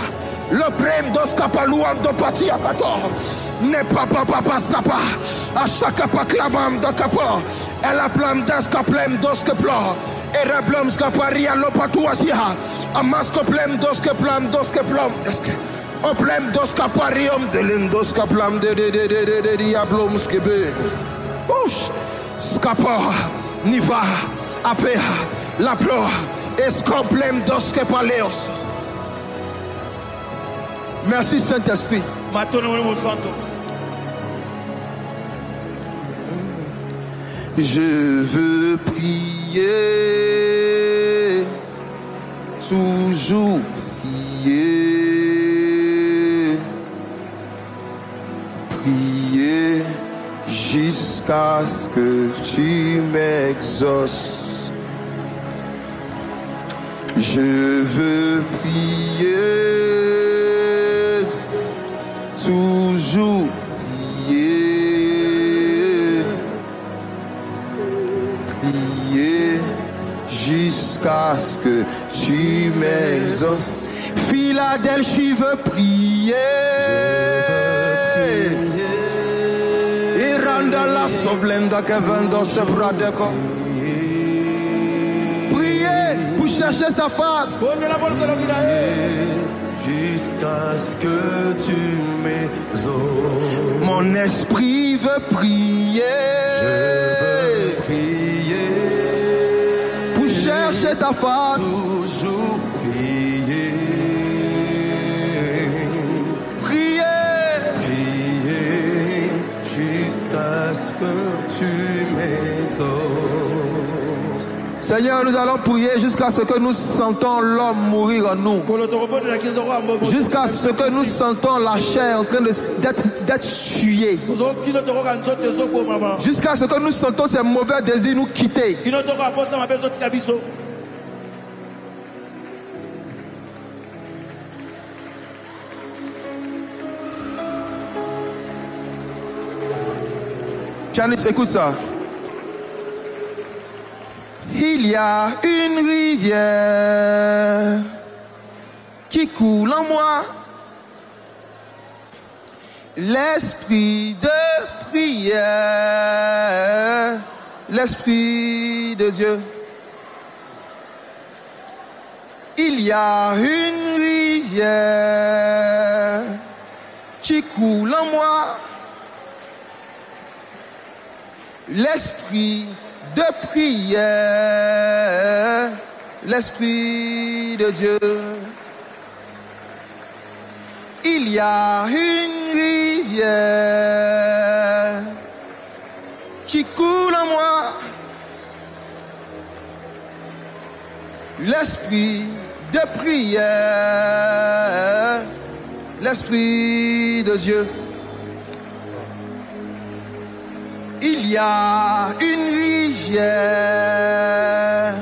Le prem dos kapaluam do patia pato. Ne papa sapa. A chaque pa clamam do capo. E la plam das kaplem dos ke plo. E reblom skaparia lo patuasia. A masko plem dos ke plam dos ke plom. Eske o plem dos caparium de lindos caplam de diablom skebe. Ouch, scapa, niva, apea, la plo, escomplem dos capaleos. Merci Saint-Esprit. Je veux prier, toujours prier. Prier jusqu'à ce que tu m'exauces. Je veux prier, toujours prier. Prier jusqu'à ce que tu m'exauces. Philadelphie veut prier. Iranda la soblenda que vend dans ce bras de corps. Priez pour chercher sa face. Jusqu'à ce que tu m'exauces. Mon esprit veut prier. Je veux prier. Pour chercher ta face. Toujours prier. Prier jusqu'à ce que tu m'exauces. Seigneur, nous allons prier jusqu'à ce que nous sentons l'homme mourir en nous. Jusqu'à ce que nous sentons la chair en train d'être tuée. Jusqu'à ce que nous sentons ces mauvais désirs nous quitter. Janice, écoute ça. Il y a une rivière qui coule en moi, l'esprit de prière, l'esprit de Dieu. Il y a une rivière qui coule en moi, l'esprit de prière, l'esprit de Dieu. Il y a une rivière qui coule en moi, l'esprit de prière, l'esprit de Dieu. Il y a une rivière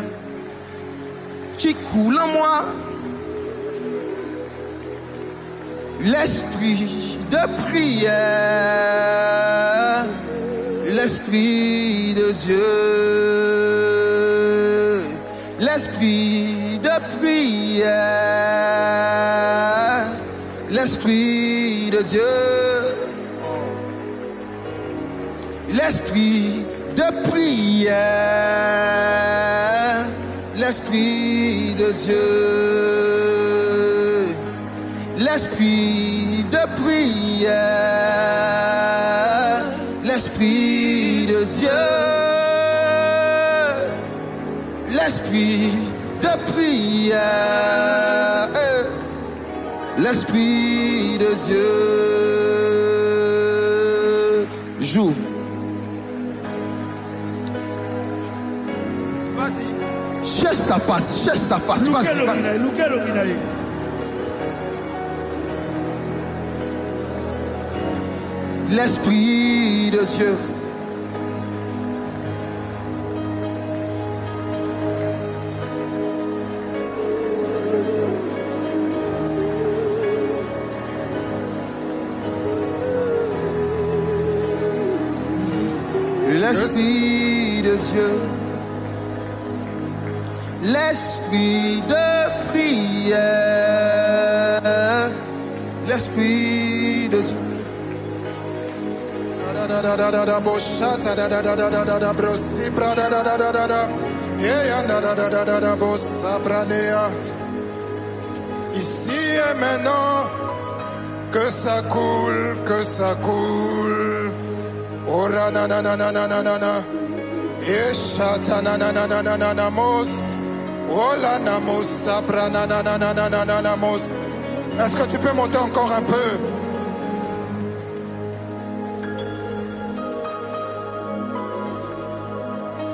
qui coule en moi, l'esprit de prière, l'esprit de Dieu, l'esprit de prière, l'esprit de Dieu. L'esprit de prière, l'esprit de Dieu, l'esprit de prière, l'esprit de Dieu, l'esprit de prière, l'esprit de Dieu. Joue. Cherche sa face, cherche sa face. L'esprit de Dieu. L'esprit de Dieu. L'esprit de prière, l'esprit de Dieu. Ici et maintenant, que ça coule, que ça coule. Oh na na na na na na na na. Eshata na na na na na na na mos. Oh la namos, sabra na na na na na na na namos. Est-ce que tu peux monter encore un peu?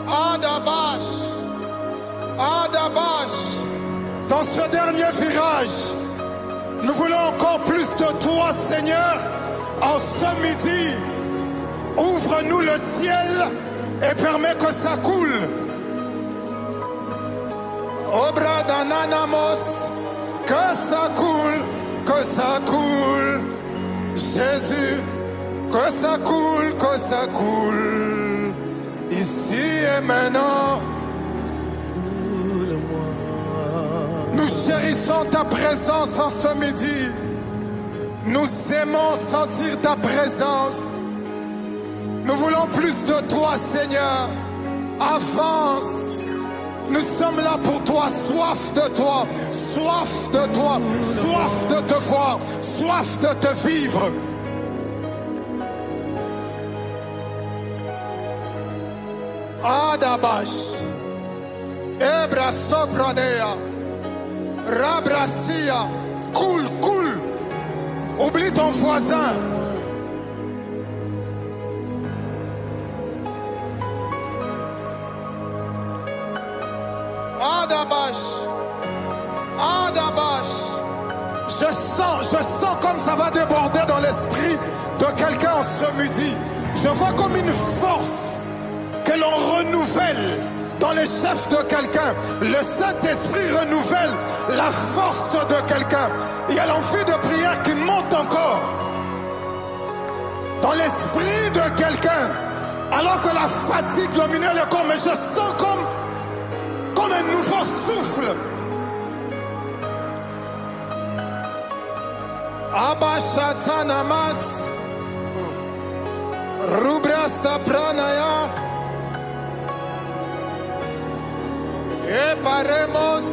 Adabash, Adabash. Dans ce dernier virage, nous voulons encore plus de toi, Seigneur. En ce midi, ouvre-nous le ciel et permets que ça coule. Obra d'ananamos, que ça coule, que ça coule. Jésus, que ça coule, que ça coule. Ici et maintenant, nous chérissons ta présence en ce midi. Nous aimons sentir ta présence. Nous voulons plus de toi, Seigneur. Avance. Nous sommes là pour toi, soif de toi, soif de toi, soif de te voir, soif de te vivre. Adabash, Ebra Sopradea, Rabrasia, cool, cool. Oublie ton voisin. Adabash, Adabash. Je sens comme ça va déborder dans l'esprit de quelqu'un en ce midi. Je vois comme une force que l'on renouvelle dans les chefs de quelqu'un. Le Saint-Esprit renouvelle la force de quelqu'un. Il y a l'envie de prière qui monte encore dans l'esprit de quelqu'un. Alors que la fatigue dominait le corps, mais je sens comme un nouveau souffle. Abashatanamas Rubra Sapranaya Eparemos.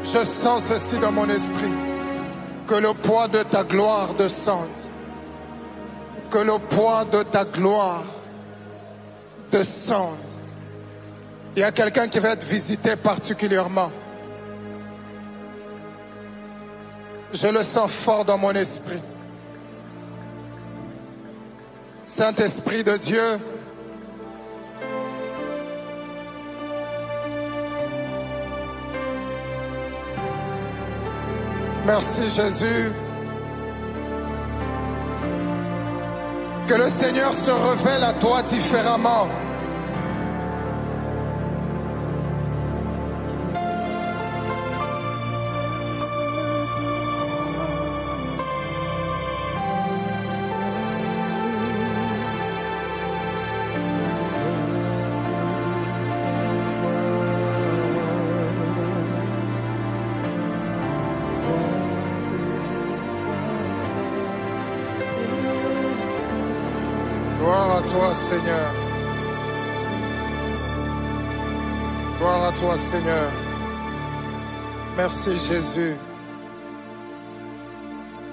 Je sens ceci dans mon esprit, que le poids de ta gloire descende, que le poids de ta gloire descende. Il y a quelqu'un qui va être visité particulièrement. Je le sens fort dans mon esprit. Saint-Esprit de Dieu, merci Jésus. Que le Seigneur se révèle à toi différemment. Gloire à toi, Seigneur. Gloire à toi, Seigneur. Merci, Jésus.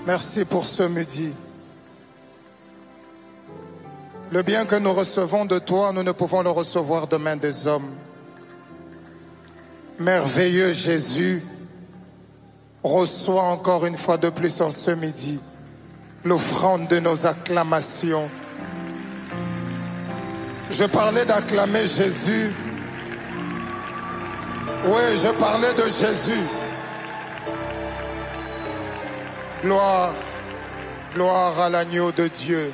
Merci pour ce midi. Le bien que nous recevons de toi, nous ne pouvons le recevoir de main des hommes. Merveilleux Jésus, reçois encore une fois de plus en ce midi l'offrande de nos acclamations. Je parlais d'acclamer Jésus. Oui, je parlais de Jésus. Gloire, gloire à l'agneau de Dieu.